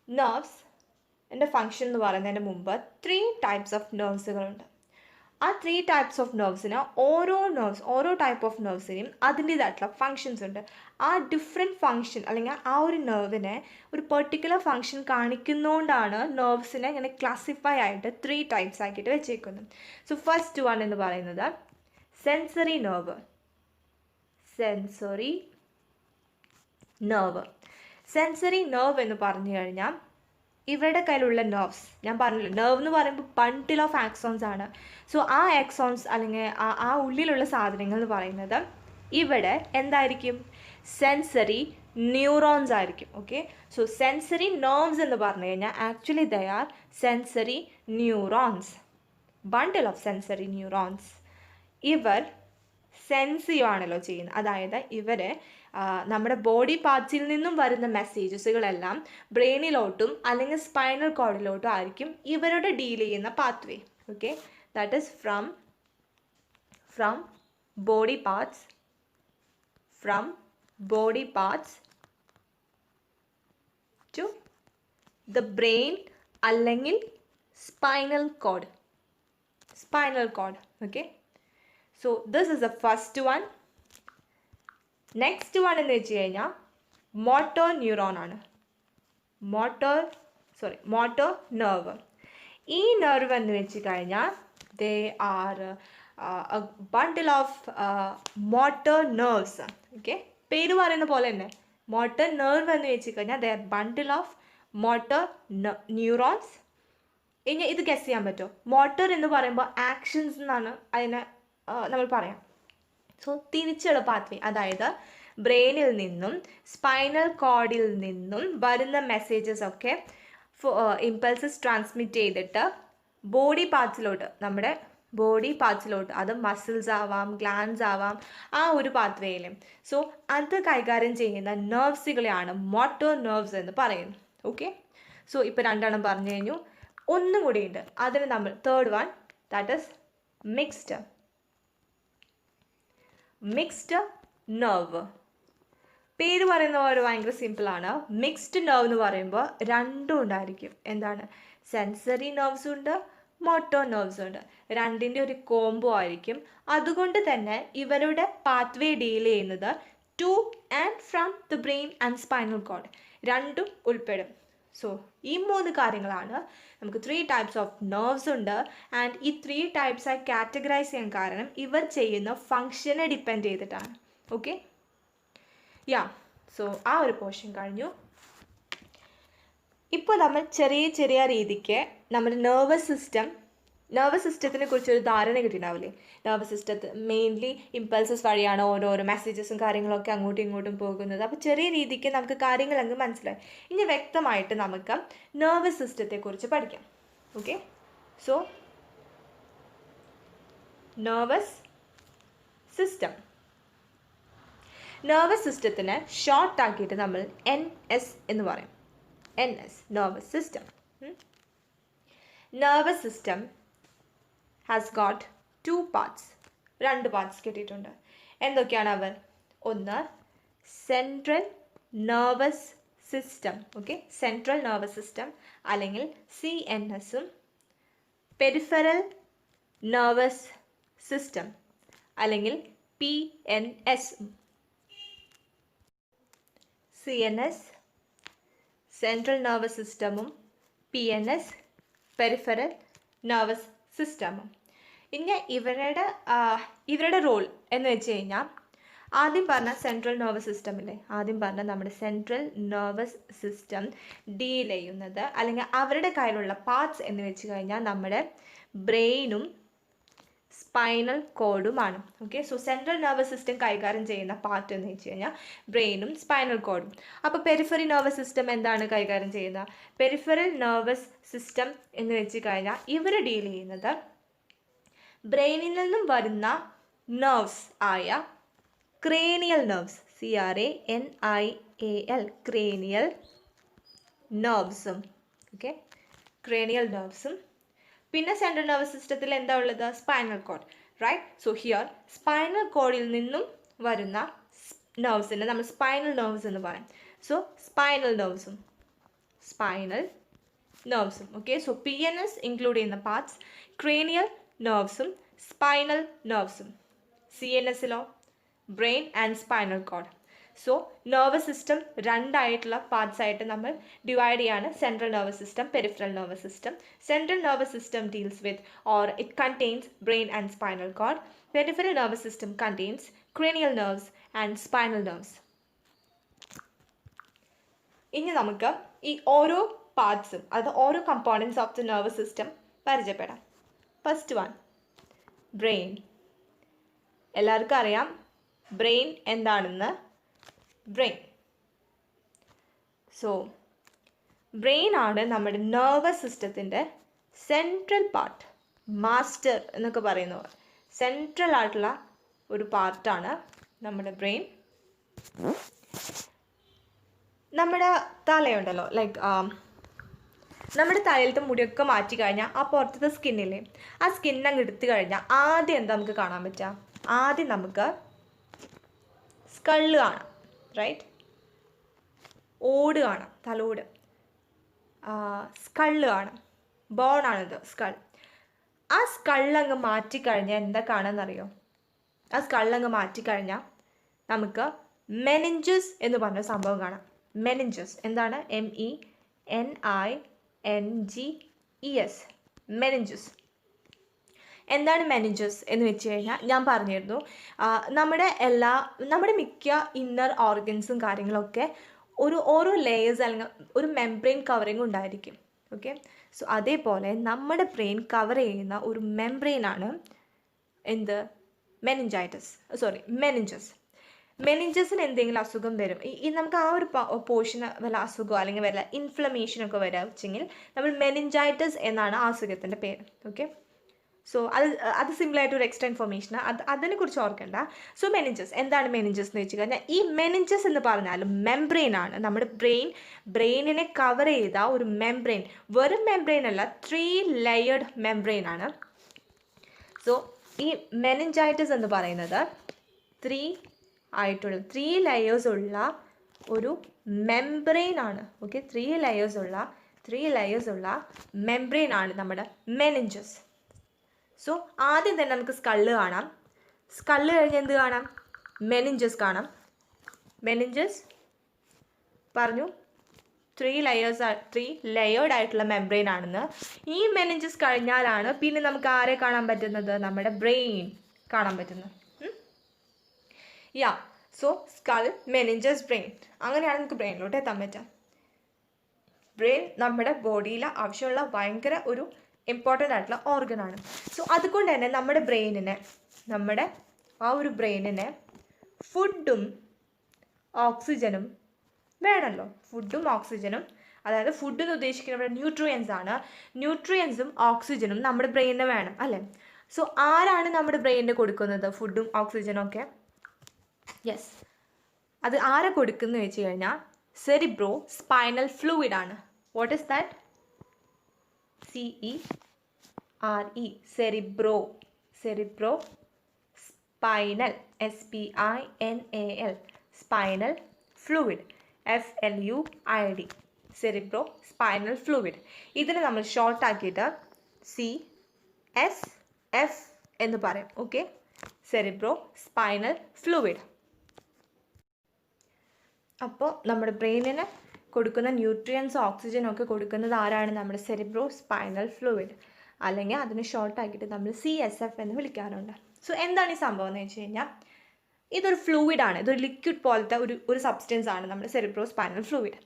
നെർവ്സിൻ്റെ ഫങ്ഷൻ എന്ന് പറയുന്നതിന് മുമ്പ് 3 ടൈപ്സ് ഓഫ് നെർവ്സുകളുണ്ട്. ആ 3 ടൈപ്സ് ഓഫ് നെർവ്സിന് ഓരോ ടൈപ്പ് ഓഫ് നെർവ്സിനും അതിൻ്റേതായിട്ടുള്ള ഫങ്ഷൻസ് ഉണ്ട്. ആ ഡിഫറെൻറ്റ് ഫങ്ഷൻ അല്ലെങ്കിൽ ആ ഒരു നെർവിനെ ഒരു പെർട്ടിക്കുലർ ഫങ്ഷൻ കാണിക്കുന്നതുകൊണ്ടാണ് നെർവ്സിനെ ഇങ്ങനെ ക്ലാസിഫൈ ആയിട്ട് 3 ടൈപ്സ് ആക്കിയിട്ട് വെച്ചേക്കുന്നത്. സോ ഫസ്റ്റ് വൺ എന്ന് പറയുന്നത് സെൻസറി നെർവ്. സെൻസറി നെർവ് എന്ന് പറഞ്ഞു കഴിഞ്ഞാൽ ഇവരുടെ കയ്യിലുള്ള നെർവ്സ്, ഞാൻ പറഞ്ഞില്ല, നെർവ് എന്ന് പറയുമ്പോൾ ബണ്ടിൽ ഓഫ് ആക്സോൺസ് ആണ്. സോ ആ ആക്സോൺസ് അല്ലെങ്കിൽ ആ ഉള്ളിലുള്ള സാധനങ്ങൾ എന്ന് പറയുന്നത് ഇവിടെ എന്തായിരിക്കും? സെൻസറി ന്യൂറോൺസ് ആയിരിക്കും. ഓക്കെ, സോ സെൻസറി നെർവ്സ് എന്ന് പറഞ്ഞു കഴിഞ്ഞാൽ actually they are sensory neurons, bundle of sensory neurons. ഇവർ സെൻസ് ചെയ്യുവാണല്ലോ ചെയ്യുന്നത്. അതായത് ഇവർ നമ്മുടെ ബോഡി പാർട്സിൽ നിന്നും വരുന്ന മെസ്സേജസുകളെല്ലാം ബ്രെയിനിലോട്ടും അല്ലെങ്കിൽ സ്പൈനൽ കോഡിലോട്ടും ആയിരിക്കും ഇവരുടെ ഡീൽ ചെയ്യുന്ന pathway. Okay, that is from body parts to the brain അല്ലെങ്കിൽ spinal cord. Okay, so this is the first one. Next one എന്ന് വെച്ച് കഴിഞ്ഞാൽ മോട്ടോർ ന്യൂറോൺ ആണ്. Motor nerve. ഈ നെർവ് എന്ന് വെച്ച് കഴിഞ്ഞാൽ they are a bundle of motor nerves. Okay, പേര് പറയുന്ന പോലെ തന്നെ മോട്ടോർ നെർവ് എന്ന് വെച്ച് കഴിഞ്ഞാൽ they are bundle of motor neurons. ഇനി ഇത് ഗസ് ചെയ്യാൻ പറ്റുമോ? മോട്ടോർ എന്ന് പറയുമ്പോൾ ആക്ഷൻസ് എന്നാണ് അതിനെ നമ്മൾ പറയാം. സോ തിരിച്ചുള്ള പാത്വേ, അതായത് ബ്രെയിനിൽ നിന്നും സ്പൈനൽ കോഡിൽ നിന്നും വരുന്ന മെസ്സേജസ് ഒക്കെ ഇമ്പൾസസ് ട്രാൻസ്മിറ്റ് ചെയ്തിട്ട് ബോഡി പാർട്സിലോട്ട്, നമ്മുടെ ബോഡി പാർട്സിലോട്ട്, അത് മസിൽസ് ആവാം, ഗ്ലാൻഡ്സ് ആവാം, ആ ഒരു പാത്വേയിലും. സോ അത് കൈകാര്യം ചെയ്യുന്ന നെർവ്സുകളെയാണ് മോട്ടോർ നെർവ്സ് എന്ന് പറയുന്നത്. ഓക്കെ, സോ ഇപ്പോൾ 2 എണ്ണം പറഞ്ഞു കഴിഞ്ഞു. ഒന്നും കൂടിയുണ്ട്, അതിന് നമ്മൾ third one, that is mixed nerve. പേര് പറയുന്ന പോലെ ഭയങ്കര സിമ്പിളാണ്. മിക്സ്ഡ് നെർവ് എന്ന് പറയുമ്പോൾ രണ്ടും ഉണ്ടായിരിക്കും. എന്താണ്? സെൻസറി നെർവ്സും ഉണ്ട്, മോട്ടോർ നെർവ്സും ഉണ്ട്. രണ്ടിൻ്റെ ഒരു കോംബോ ആയിരിക്കും. അതുകൊണ്ട് തന്നെ ഇവരുടെ പാത്വേ ഡീൽ ചെയ്യുന്നത് two and from the brain and spinal code രണ്ടും ഉൾപ്പെടും. സോ ഈ 3 കാര്യങ്ങളാണ്. നമുക്ക് 3 ടൈപ്സ് ഓഫ് നെർവ്സ് ഉണ്ട്. ആൻഡ് ഈ 3 ടൈപ്സായി കാറ്റഗറൈസ് ചെയ്യാൻ കാരണം ഇവർ ചെയ്യുന്ന ഫങ്ഷനെ ഡിപ്പെൻഡ് ചെയ്തിട്ടാണ്. ഓക്കെ, സോ ആ ഒരു പോർഷൻ കഴിഞ്ഞു. ഇപ്പോൾ നമ്മൾ ചെറിയ രീതിക്ക് നമ്മുടെ നെർവസ് സിസ്റ്റത്തിനെ കുറിച്ചൊരു ധാരണ കിട്ടിയിട്ടുണ്ടാവില്ലേ? നെർവസ് സിസ്റ്റത്തിൽ മെയിൻലി ഇമ്പൾസസ് വഴിയാണ് ഓരോരോ മെസ്സേജസും കാര്യങ്ങളൊക്കെ അങ്ങോട്ടും ഇങ്ങോട്ടും പോകുന്നത്. അപ്പോൾ ചെറിയ രീതിക്ക് നമുക്ക് കാര്യങ്ങൾ അങ്ങ് മനസ്സിലായി. ഇനി വ്യക്തമായിട്ട് നമുക്ക് നെർവസ് സിസ്റ്റത്തെക്കുറിച്ച് പഠിക്കാം. ഓക്കെ, സോ നെർവസ് സിസ്റ്റത്തിന് ഷോർട്ടാക്കിയിട്ട് നമ്മൾ NS എന്ന് പറയും. NS, nervous system. Nervous system has got 2 parts. 2 parts കിട്ടിയിട്ടുണ്ട്. എന്തൊക്കെയാണ് അവർ? ഒന്ന് central nervous system. Okay, central nervous system അല്ലെങ്കിൽ CNSഉം പെരിഫറൽ നെർവസ് സിസ്റ്റം അല്ലെങ്കിൽ PNSഉം. CNS സെൻട്രൽ നെർവസ് സിസ്റ്റമും PNS പെരിഫറൽ നെർവസ് സിസ്റ്റമും. ഇനി ഇവരുടെ റോൾ എന്ന് വെച്ച് കഴിഞ്ഞാൽ ആദ്യം പറഞ്ഞ സെൻട്രൽ നെർവസ് സിസ്റ്റം ഇല്ലേ, ആദ്യം പറഞ്ഞ നമ്മുടെ സെൻട്രൽ നെർവസ് സിസ്റ്റം ഡീൽ ചെയ്യുന്നത് അല്ലെങ്കിൽ അവരുടെ കയ്യിലുള്ള പാർട്സ് എന്ന് വെച്ച് കഴിഞ്ഞാൽ നമ്മുടെ ബ്രെയിനും സ്പൈനൽ കോഡുമാണ്. Okay, so central nervous system കൈകാര്യം ചെയ്യുന്ന പാർട്ട് എന്ന് വെച്ച് കഴിഞ്ഞാൽ ബ്രെയിനും സ്പൈനൽ കോഡും. അപ്പോൾ പെരിഫറൽ നെർവസ് സിസ്റ്റം എന്താണ് കൈകാര്യം ചെയ്യുന്നത്? പെരിഫറൽ നെർവസ് സിസ്റ്റം എന്ന് വെച്ച് കഴിഞ്ഞാൽ ഇവർ ഡീൽ ചെയ്യുന്നത് ബ്രെയിനിൽ നിന്നും വരുന്ന നെർവ്സ് ആയ ക്രേനിയൽ നെർവ്സ്, CRANIAL, ക്രേനിയൽ നെർവ്സും. ഓക്കെ, ക്രേനിയൽ നെർവ്സും. പിന്നെ സെൻട്രൽ നെർവസ് സിസ്റ്റത്തിൽ എന്താ ഉള്ളത്? Spinal cord, right? So here spinal കോഡിൽ നിന്നും വരുന്ന നെർവ്സിനെ നമ്മൾ സ്പൈനൽ നെർവ്സ് എന്ന് പറയും. സോ സ്പൈനൽ നെർവ്സും. ഓക്കെ, സോ PNS ഇൻക്ലൂഡ് ചെയ്യുന്ന പാർട്സ് ക്രേനിയൽ നെർവ്സും സ്പൈനൽ നെർവ്സും. CNSലോ brain and spinal cord. So nervous system 2 ആയിട്ടുള്ള പാർട്സ് ആയിട്ട് നമ്മൾ ഡിവൈഡ് ചെയ്യാണ്. Central nervous system, peripheral nervous system. Central nervous system deals with or it contains brain and spinal cord. Peripheral nervous system contains cranial nerves and spinal nerves. ഇനി നമുക്ക് ഈ ഓരോ പാർട്സും, അത് ഓരോ components of the nervous system പരിചയപ്പെടാം. First one, brain. എല്ലാവർക്കും അറിയാം ബ്രെയിൻ എന്താണെന്ന്. ബ്രെയിൻ, സോ ബ്രെയിൻ ആണ് നമ്മുടെ നെർവസ് സിസ്റ്റത്തിൻ്റെ സെൻട്രൽ പാർട്ട്, മാസ്റ്റർ എന്നൊക്കെ പറയുന്ന പോലെ സെൻട്രൽ ആയിട്ടുള്ള ഒരു പാർട്ടാണ് നമ്മുടെ ബ്രെയിൻ. നമ്മുടെ തലയുണ്ടല്ലോ, ലൈക്ക് നമ്മുടെ തലയിലത്തെ മുടിയൊക്കെ മാറ്റി കഴിഞ്ഞാൽ ആ പുറത്തത്തെ സ്കിന്നില്ലേ, ആ സ്കിന്നങ്ങ് എടുത്തു കഴിഞ്ഞാൽ ആദ്യം എന്താ നമുക്ക് കാണാൻ പറ്റുക? ആദ്യം നമുക്ക് സ്കള്ള് കാണാം, റൈറ്റ്? ഓട് കാണാം, തലോട്. സ്കള്ള് കാണാം, ബോണാണിത്, സ്കൾ. ആ സ്കള്ളങ്ങ് മാറ്റിക്കഴിഞ്ഞാൽ എന്താ കാണാമെന്നറിയോ? ആ സ്കള്ളങ്ങ് മാറ്റിക്കഴിഞ്ഞാൽ നമുക്ക് മെനിഞ്ചസ് എന്ന് പറഞ്ഞ സംഭവം കാണാം. മെനിഞ്ചസ് എന്താണ്? MENINGES, meninges. എന്താണ് മെനിഞ്ചസ് എന്ന് വെച്ച് കഴിഞ്ഞാൽ ഞാൻ പറഞ്ഞിരുന്നു, നമ്മുടെ മിക്ക ഇന്നർ ഓർഗൻസും കാര്യങ്ങളൊക്കെ ഓരോ ലെയേഴ്സ് അല്ലെങ്കിൽ ഒരു മെംബ്രെയിൻ കവറിങ് ഉണ്ടായിരിക്കും. ഓക്കെ, സോ അതേപോലെ നമ്മുടെ ബ്രെയിൻ കവർ ചെയ്യുന്ന ഒരു മെംബ്രെയിനാണ് എന്ത്? മെനിഞ്ചസ്. മെനിഞ്ചസിന് എന്തെങ്കിലും അസുഖം വരും, ഈ നമുക്ക് ആ ഒരു പോർഷന് വല്ല അസുഖമോ അല്ലെങ്കിൽ വല്ല ഇൻഫ്ലമേഷനൊക്കെ വരാച്ചെങ്കിൽ നമ്മൾ മെനിഞ്ചൈറ്റിസ് എന്നാണ് ആ അസുഖത്തിൻ്റെ പേര്. ഓക്കെ, സോ അത് സിമ്പിളായിട്ട് ഒരു എക്സ്ട്രാ ഇൻഫർമേഷനാണ്, അതിനെക്കുറിച്ച് ഓർക്കേണ്ട. സോ മെനിഞ്ചസ് എന്താണ്? മെനിഞ്ചസ് എന്ന് വെച്ച് കഴിഞ്ഞാൽ ഈ മെനിഞ്ചസ് എന്ന് പറഞ്ഞാലും മെംബ്രെയിൻ ആണ്. നമ്മുടെ ബ്രെയിനിനെ കവർ ചെയ്ത ഒരു മെംബ്രെയിൻ, വെറും മെംബ്രെയിൻ അല്ല, 3 ലെയേർഡ് മെംബ്രെയിൻ ആണ്. സോ ഈ മെനിഞ്ചൈറ്റിസ് എന്ന് പറയുന്നത് 3 ലെയേഴ്സ് ഉള്ള ഒരു മെംബ്രെയിൻ ആണ്. ഓക്കെ, 3 ലെയേഴ്സ് ഉള്ള മെംബ്രെയിൻ ആണ് നമ്മുടെ മെനിഞ്ചസ്. സോ ആദ്യം തന്നെ നമുക്ക് സ്കള്ള് കാണാം. സ്കള്ള് കഴിഞ്ഞ് എന്ത് കാണാം? മെനിഞ്ചസ് കാണാം. മെനിഞ്ചസ് പറഞ്ഞു 3 ലെയേർഡ് ആയിട്ടുള്ള മെംബ്രെയിൻ ആണെന്ന്. ഈ മെനിഞ്ചസ് കഴിഞ്ഞാലാണ് പിന്നെ നമുക്ക് ആരെ കാണാൻ പറ്റുന്നത്? നമ്മുടെ ബ്രെയിൻ കാണാൻ പറ്റുന്നത്. സോ സ്കൾ, മെനിഞ്ചസ്, ബ്രെയിൻ, അങ്ങനെയാണ് നമുക്ക് ബ്രെയിനിലോട്ട് എത്താൻ പറ്റുക. ബ്രെയിൻ നമ്മുടെ ബോഡിയിൽ ആവശ്യമുള്ള ഭയങ്കര ഒരു ഇമ്പോർട്ടൻ്റ് ആയിട്ടുള്ള ഓർഗനാണ്. സോ അതുകൊണ്ട് തന്നെ നമ്മുടെ ബ്രെയിനിനെ ഫുഡും ഓക്സിജനും വേണമല്ലോ. അതായത് ഫുഡ് എന്ന് ഉദ്ദേശിക്കുന്നത് ന്യൂട്രിയൻസ് ആണ്. ന്യൂട്രിയൻസും ഓക്സിജനും നമ്മുടെ ബ്രെയിനിന് വേണം, അല്ലേ? സോ ആരാണ് നമ്മുടെ ബ്രെയിനിന് കൊടുക്കുന്നത് ഫുഡും ഓക്സിജനും ഒക്കെ? യെസ്, അത് ആരെ കൊടുക്കുന്നു വെച്ച് കഴിഞ്ഞാൽ സെറിബ്രോ സ്പൈനൽ ഫ്ലൂയിഡ് ആണ്. What is that? CERE, cerebro spinal, SPINAL, spinal fluid, FLUID, cerebro spinal fluid. ഇതിനെ നമ്മൾ ഷോർട്ടാക്കിയിട്ട് CSF എന്ന് പറയും. Okay, cerebro spinal fluid. അപ്പോൾ നമ്മുടെ ബ്രെയിനിന് കൊടുക്കുന്ന ന്യൂട്രിയൻസ്, ഓക്സിജനും ഒക്കെ കൊടുക്കുന്നത് ആരാണ്? നമ്മുടെ സെറിബ്രോ സ്പൈനൽ ഫ്ലൂയിഡ്, അല്ലെങ്കിൽ അതിന് ഷോർട്ടാക്കിയിട്ട് നമ്മൾ CSF എന്ന് വിളിക്കാറുണ്ട്. സോ എന്താണ് ഈ സംഭവം എന്ന് വെച്ച് കഴിഞ്ഞാൽ, ഇതൊരു ഫ്ലൂയിഡാണ്, ഇതൊരു ലിക്വിഡ് പോലത്തെ ഒരു സബ്സ്റ്റൻസ് ആണ് നമ്മുടെ സെറിബ്രോ സ്പൈനൽ ഫ്ലൂയിഡ്.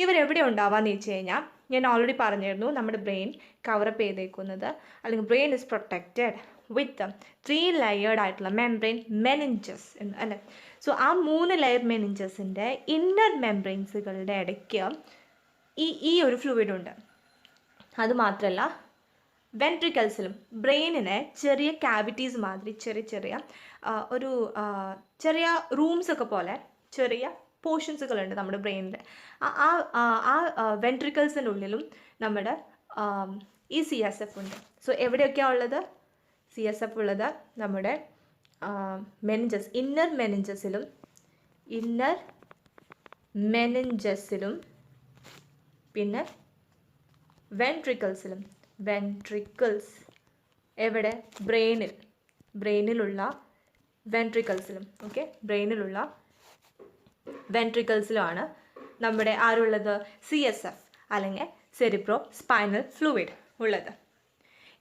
ഇവരെവിടെ ഉണ്ടാവാന്ന് വെച്ച് കഴിഞ്ഞാൽ, ഞാൻ ഓൾറെഡി പറഞ്ഞിരുന്നു, നമ്മുടെ ബ്രെയിൻ കവറപ്പ് ചെയ്തേക്കുന്നത്, അല്ലെങ്കിൽ brain is protected with 3 layered ആയിട്ടുള്ള മെംബ്രെയിൻ, മെനിഞ്ചസ് എന്ന്, അല്ലേ? സോ ആ 3 ലെയർ മെനിഞ്ചസിൻ്റെ ഇന്നർ മെംബ്രെയിൻസുകളുടെ ഇടയ്ക്ക് ഈ ഒരു ഫ്ലൂയിഡ് ഉണ്ട്. അതുമാത്രമല്ല, വെൻട്രിക്കൽസിലും ബ്രെയിനിനെ ചെറിയ ക്യാവിറ്റീസ് മാതിരി ചെറിയ റൂംസൊക്കെ പോലെ ചെറിയ പോർഷൻസുകളുണ്ട് നമ്മുടെ ബ്രെയിനിൽ. ആ വെൻട്രിക്കൽസിൻ്റെ ഉള്ളിലും നമ്മുടെ ഈ CSF ഉണ്ട്. സോ എവിടെയൊക്കെയാണ് ഉള്ളത്? CSF ഉള്ളത് നമ്മുടെ ഇന്നർ മെനിഞ്ചസിലും പിന്നെ വെൻട്രിക്കിൾസ് എവിടെ? ബ്രെയിനിലുള്ള വെൻട്രിക്കിൾസിലും. ഓക്കെ, ബ്രെയിനിലുള്ള വെൻട്രിക്കിൾസിലുമാണ് നമ്മുടെ ആരുള്ളത്? CSF അല്ലെങ്കിൽ സെറിബ്രോ സ്പൈനൽ ഫ്ലൂയിഡ് ഉള്ളത്.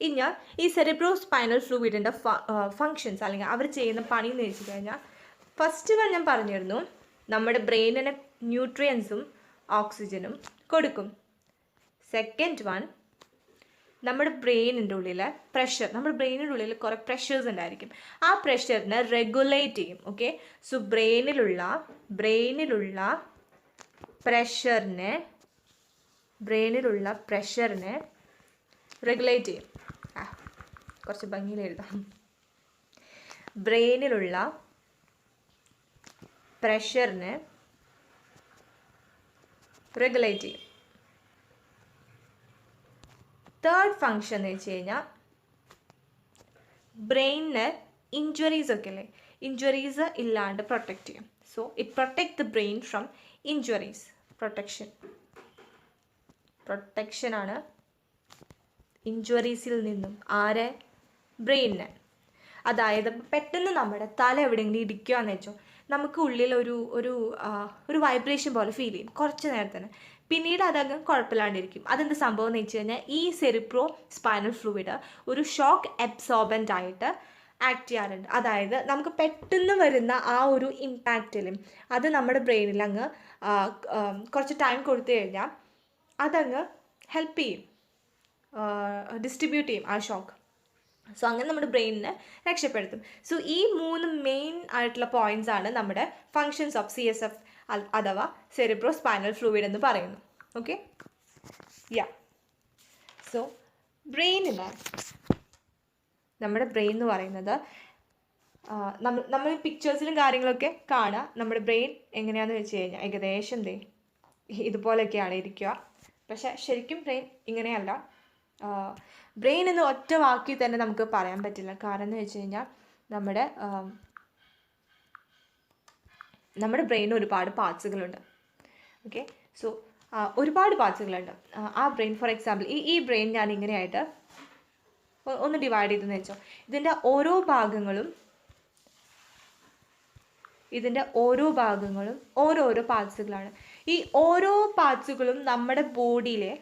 ഇനി ഈ സെറിബ്രോ സ്പൈനൽ ഫ്ലൂയിഡിൻ്റെ ഫങ്ഷൻസ് അല്ലെങ്കിൽ അവർ ചെയ്യുന്ന പണി എന്ന് വെച്ച് കഴിഞ്ഞാൽ, ഫസ്റ്റ് വൺ ഞാൻ പറഞ്ഞിരുന്നു, നമ്മുടെ ബ്രെയിനിന് ന്യൂട്രിയൻസും ഓക്സിജനും കൊടുക്കും. സെക്കൻഡ് വൺ, നമ്മുടെ ബ്രെയിനിൻ്റെ ഉള്ളിൽ പ്രഷർ, നമ്മുടെ ബ്രെയിനിൻ്റെ ഉള്ളിൽ കുറേ പ്രഷേഴ്സ് ഉണ്ടായിരിക്കും. ആ പ്രഷറിനെ റെഗുലേറ്റ് ചെയ്യും. ഓക്കെ, സോ ബ്രെയിനിലുള്ള പ്രഷറിനെ റെഗുലേറ്റ് ചെയ്യും. കുറച്ച് ഭംഗിയിൽ എഴുതാം. ബ്രെയിനിലുള്ള പ്രഷറിനെ റെഗുലേറ്റ് ചെയ്യും. തേർഡ് ഫങ്ഷൻ എന്ന് വെച്ച് കഴിഞ്ഞാൽ ബ്രെയിനിന് ഇഞ്ചുറീസ് ഒക്കെ അല്ലേ, ഇഞ്ചുറീസ് ഇല്ലാണ്ട് പ്രൊട്ടക്റ്റ് ചെയ്യും. So it protect the brain from injuries. പ്രൊട്ടക്ഷനാണ് ഇഞ്ചുറീസിൽ നിന്നും. ആരെ? ബ്രെയിനിന്. അതായത് പെട്ടെന്ന് നമ്മുടെ തല എവിടെയെങ്കിലും ഇടിക്കുകയെന്ന് വെച്ചോ, നമുക്ക് ഉള്ളിൽ ഒരു വൈബ്രേഷൻ പോലെ ഫീൽ ചെയ്യും കുറച്ച് നേരത്തിന്. പിന്നീട് അതങ്ങ് കുഴപ്പമില്ലാണ്ടിരിക്കും. അതെന്ത് സംഭവം എന്ന് വെച്ച് കഴിഞ്ഞാൽ ഈ സെറിബ്രോ സ്പൈനൽ ഫ്ലൂയിഡ് ഒരു ഷോക്ക് അബ്സോർബൻ്റ് ആയിട്ട് ആക്ട് ചെയ്യാറുണ്ട്. അതായത് നമുക്ക് പെട്ടെന്ന് വരുന്ന ആ ഒരു ഇമ്പാക്റ്റിലും അത് നമ്മുടെ ബ്രെയിനിൽ അങ്ങ് കുറച്ച് ടൈം കൊടുത്തു കഴിഞ്ഞാൽ അതങ്ങ് ഹെൽപ്പ് ചെയ്യും, ഡിസ്ട്രിബ്യൂട്ട് ചെയ്യും ആ ഷോക്ക്. സോ അങ്ങനെ നമ്മുടെ ബ്രെയിനിനെ രക്ഷപ്പെടുത്തും. സോ ഈ 3 മെയിൻ ആയിട്ടുള്ള പോയിന്റ്സ് ആണ് നമ്മുടെ ഫങ്ഷൻസ് ഓഫ് CSF അഥവാ സെറിബ്രോ സ്പൈനൽ ഫ്ലൂയിഡ് എന്ന് പറയുന്നു. ഓക്കെ, സോ നമ്മുടെ ബ്രെയിൻ എന്ന് പറയുന്നത് നമ്മൾ പിക്ചേഴ്സിലും കാര്യങ്ങളൊക്കെ കാണുക. നമ്മുടെ ബ്രെയിൻ എങ്ങനെയാണെന്ന് വെച്ച് കഴിഞ്ഞാൽ ഏകദേശം ഇതുപോലെയൊക്കെയാണ് ഇരിക്കുക. പക്ഷെ ശരിക്കും ബ്രെയിൻ ഇങ്ങനെയല്ല. ബ്രെയിൻ എന്ന് ഒറ്റ വാക്കി തന്നെ നമുക്ക് പറയാൻ പറ്റില്ല. കാരണം എന്ന് വെച്ച് കഴിഞ്ഞാൽ നമ്മുടെ ബ്രെയിനിന് ഒരുപാട് പാർട്സുകളുണ്ട്. ഓക്കെ, സോ ഒരുപാട് പാർട്സുകളുണ്ട്. ആ ബ്രെയിൻ ഫോർ എക്സാമ്പിൾ ഈ ബ്രെയിൻ ഞാൻ ഇങ്ങനെയായിട്ട് ഒന്ന് ഡിവൈഡ് ചെയ്തെന്ന് വെച്ചോ. ഇതിൻ്റെ ഓരോ ഭാഗങ്ങളും ഓരോരോ പാർട്സുകളാണ്. ഈ ഓരോ പാർട്സുകളും നമ്മുടെ ബോഡിയിലെ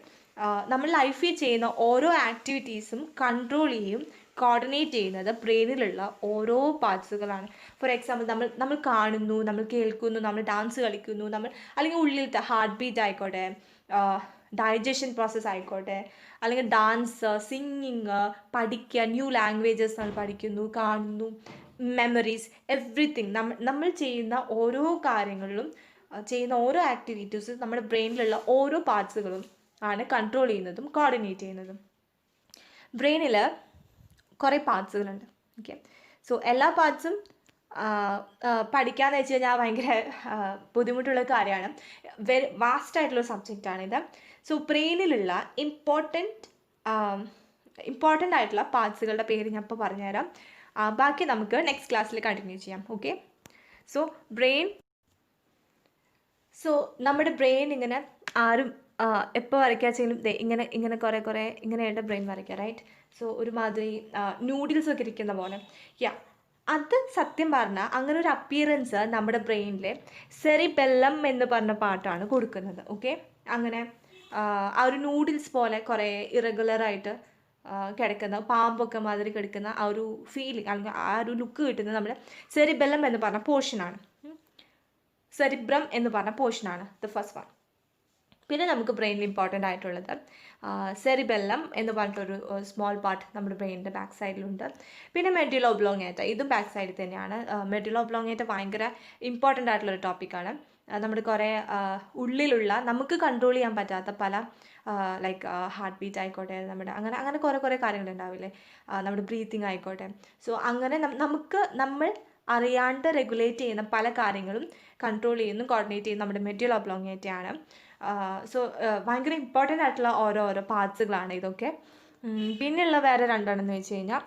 നമ്മൾ ലൈഫിൽ ചെയ്യുന്ന ഓരോ ആക്ടിവിറ്റീസും കൺട്രോൾ ചെയ്യും, കോർഡിനേറ്റ് ചെയ്യുന്നത് ബ്രെയിനിലുള്ള ഓരോ പാർട്സുകളാണ്. ഫോർ എക്സാമ്പിൾ നമ്മൾ കാണുന്നു, നമ്മൾ കേൾക്കുന്നു, നമ്മൾ ഡാൻസ് കളിക്കുന്നു, അല്ലെങ്കിൽ ഉള്ളിലത്തെ ഹാർട്ട് ബീറ്റ് ആയിക്കോട്ടെ, ഡൈജഷൻ പ്രോസസ്സ് ആയിക്കോട്ടെ, അല്ലെങ്കിൽ ഡാൻസ്, സിംഗിങ്, പഠിക്കുക, ന്യൂ ലാംഗ്വേജസ് നമ്മൾ പഠിക്കുന്നു, കാണുന്നു, മെമ്മറീസ്, എവ്രിതിങ്. നമ്മൾ ചെയ്യുന്ന ഓരോ കാര്യങ്ങളിലും ചെയ്യുന്ന ഓരോ ആക്ടിവിറ്റീസും നമ്മുടെ ബ്രെയിനിലുള്ള ഓരോ പാർട്സുകളും ആണ് കൺട്രോൾ ചെയ്യുന്നതും കോർഡിനേറ്റ് ചെയ്യുന്നതും. ബ്രെയിനിൽ കുറേ പാർട്സുകളുണ്ട്. ഓക്കെ, സോ എല്ലാ പാർട്സും പഠിക്കാന്ന് വെച്ച് കഴിഞ്ഞാൽ ഭയങ്കര ബുദ്ധിമുട്ടുള്ള കാര്യമാണ്. വാസ്റ്റ് ആയിട്ടുള്ളൊരു സബ്ജക്റ്റാണിത്. സോ ബ്രെയിനിലുള്ള ഇമ്പോർട്ടൻ്റ് ആയിട്ടുള്ള പാർട്സുകളുടെ പേര് ഞാൻ ഇപ്പോൾ പറഞ്ഞുതരാം. ബാക്കി നമുക്ക് നെക്സ്റ്റ് ക്ലാസ്സിൽ കണ്ടിന്യൂ ചെയ്യാം. ഓക്കെ, സോ നമ്മുടെ ബ്രെയിൻ ഇങ്ങനെ ആരും എപ്പോൾ വരയ്ക്കാച്ചെങ്കിലും ഇങ്ങനെ കുറേ ഇങ്ങനെയായിട്ട് ബ്രെയിൻ വരയ്ക്കുക, റൈറ്റ്? സോ ഒരുമാതിരി നൂഡിൽസ് ഒക്കെ ഇരിക്കുന്ന പോലെ. അത് സത്യം പറഞ്ഞാൽ അങ്ങനെ ഒരു അപ്പിയറൻസ് നമ്മുടെ ബ്രെയിനിലെ സെറിബെല്ലം എന്ന് പറഞ്ഞ പാട്ടാണ് കൊടുക്കുന്നത്. ഓക്കെ, അങ്ങനെ ആ ഒരു നൂഡിൽസ് പോലെ കുറേ ഇറഗുലറായിട്ട് കിടക്കുന്ന പാമ്പൊക്കെ മാതിരി കിടക്കുന്ന ആ ഒരു ഫീലിംഗ് അല്ലെങ്കിൽ ആ ഒരു ലുക്ക് കിട്ടുന്നത് നമ്മുടെ സെറിബെല്ലം എന്ന് പറഞ്ഞ പോർഷനാണ്. സെറിബ്രം എന്ന് പറഞ്ഞ പോർഷനാണ് ദ ഫസ്റ്റ് വൺ. പിന്നെ നമുക്ക് ബ്രെയിനിൽ ഇമ്പോർട്ടൻ്റ് ആയിട്ടുള്ളത് സെറിബെല്ലം എന്ന് പറഞ്ഞിട്ടൊരു സ്മോൾ പാർട്ട് നമ്മുടെ ബ്രെയിനിൻ്റെ ബാക്ക് സൈഡിലുണ്ട്. പിന്നെ മെഡ്യുല ഒബ്ലോങ്ങേറ്റ, ഇതും ബാക്ക് സൈഡിൽ തന്നെയാണ്. മെഡ്യുല ഒബ്ലോങ്ങേറ്റ ഭയങ്കര ഇമ്പോർട്ടൻ്റ് ആയിട്ടുള്ളൊരു ടോപ്പിക്കാണ്. നമ്മുടെ കുറേ ഉള്ളിലുള്ള നമുക്ക് കൺട്രോൾ ചെയ്യാൻ പറ്റാത്ത പല ലൈക്ക് ഹാർട്ട് ബീറ്റ് ആയിക്കോട്ടെ, നമ്മുടെ അങ്ങനെ കുറേ കാര്യങ്ങളുണ്ടാവില്ലേ, നമ്മുടെ ബ്രീത്തിങ് ആയിക്കോട്ടെ. സോ അങ്ങനെ നമ്മൾ അറിയാണ്ട് റെഗുലേറ്റ് ചെയ്യുന്ന പല കാര്യങ്ങളും കൺട്രോൾ ചെയ്യുന്നു, കോർഡിനേറ്റ് ചെയ്യുന്ന നമ്മുടെ മെഡ്യുല ഒബ്ലോങ്ങേറ്റയാണ്. സോ ഭയങ്കര ഇമ്പോർട്ടൻ്റ് ആയിട്ടുള്ള ഓരോ പാർട്സുകളാണ് ഇതൊക്കെ. പിന്നെയുള്ള വേറെ രണ്ടെണ്ണം വെച്ച് കഴിഞ്ഞാൽ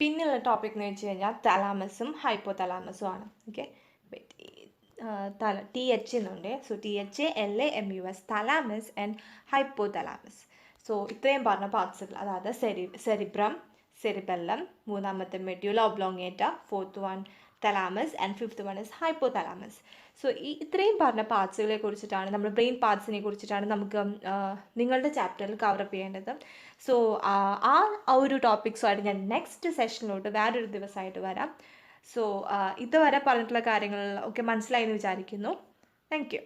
പിന്നെയുള്ള ടോപ്പിക് എന്ന് വെച്ച് കഴിഞ്ഞാൽ തലാമസും ഹൈപ്പോ തലാമസും ആണ്. ഓക്കെ, TH എന്നുണ്ട്. So THALAMUS, thalamus and hypothalamus. So ഇത്രയും പറഞ്ഞ പാർട്സുകൾ, അതായത് സെറിബ്രം, സെറിബെല്ലം, മൂന്നാമത്തെ medulla oblongata, fourth one thalamus and fifth one is hypothalamus. So ഇത്രയും പറഞ്ഞ പാർട്സുകളെ കുറിച്ചിട്ടാണ്, നമ്മുടെ ബ്രെയിൻ പാർട്സിനെ കുറിച്ചിട്ടാണ് നമുക്ക് നിങ്ങളുടെ ചാപ്റ്ററിൽ കവറപ്പ് ചെയ്യേണ്ടത്. സോ ആ ഒരു ടോപ്പിക്സുമായിട്ട് ഞാൻ നെക്സ്റ്റ് സെഷനിലോട്ട് വേറൊരു ദിവസമായിട്ട് വരാം. സോ ഇതുവരെ പറഞ്ഞിട്ടുള്ള കാര്യങ്ങൾ ഒക്കെ മനസ്സിലായി എന്ന് വിചാരിക്കുന്നു. Thank you.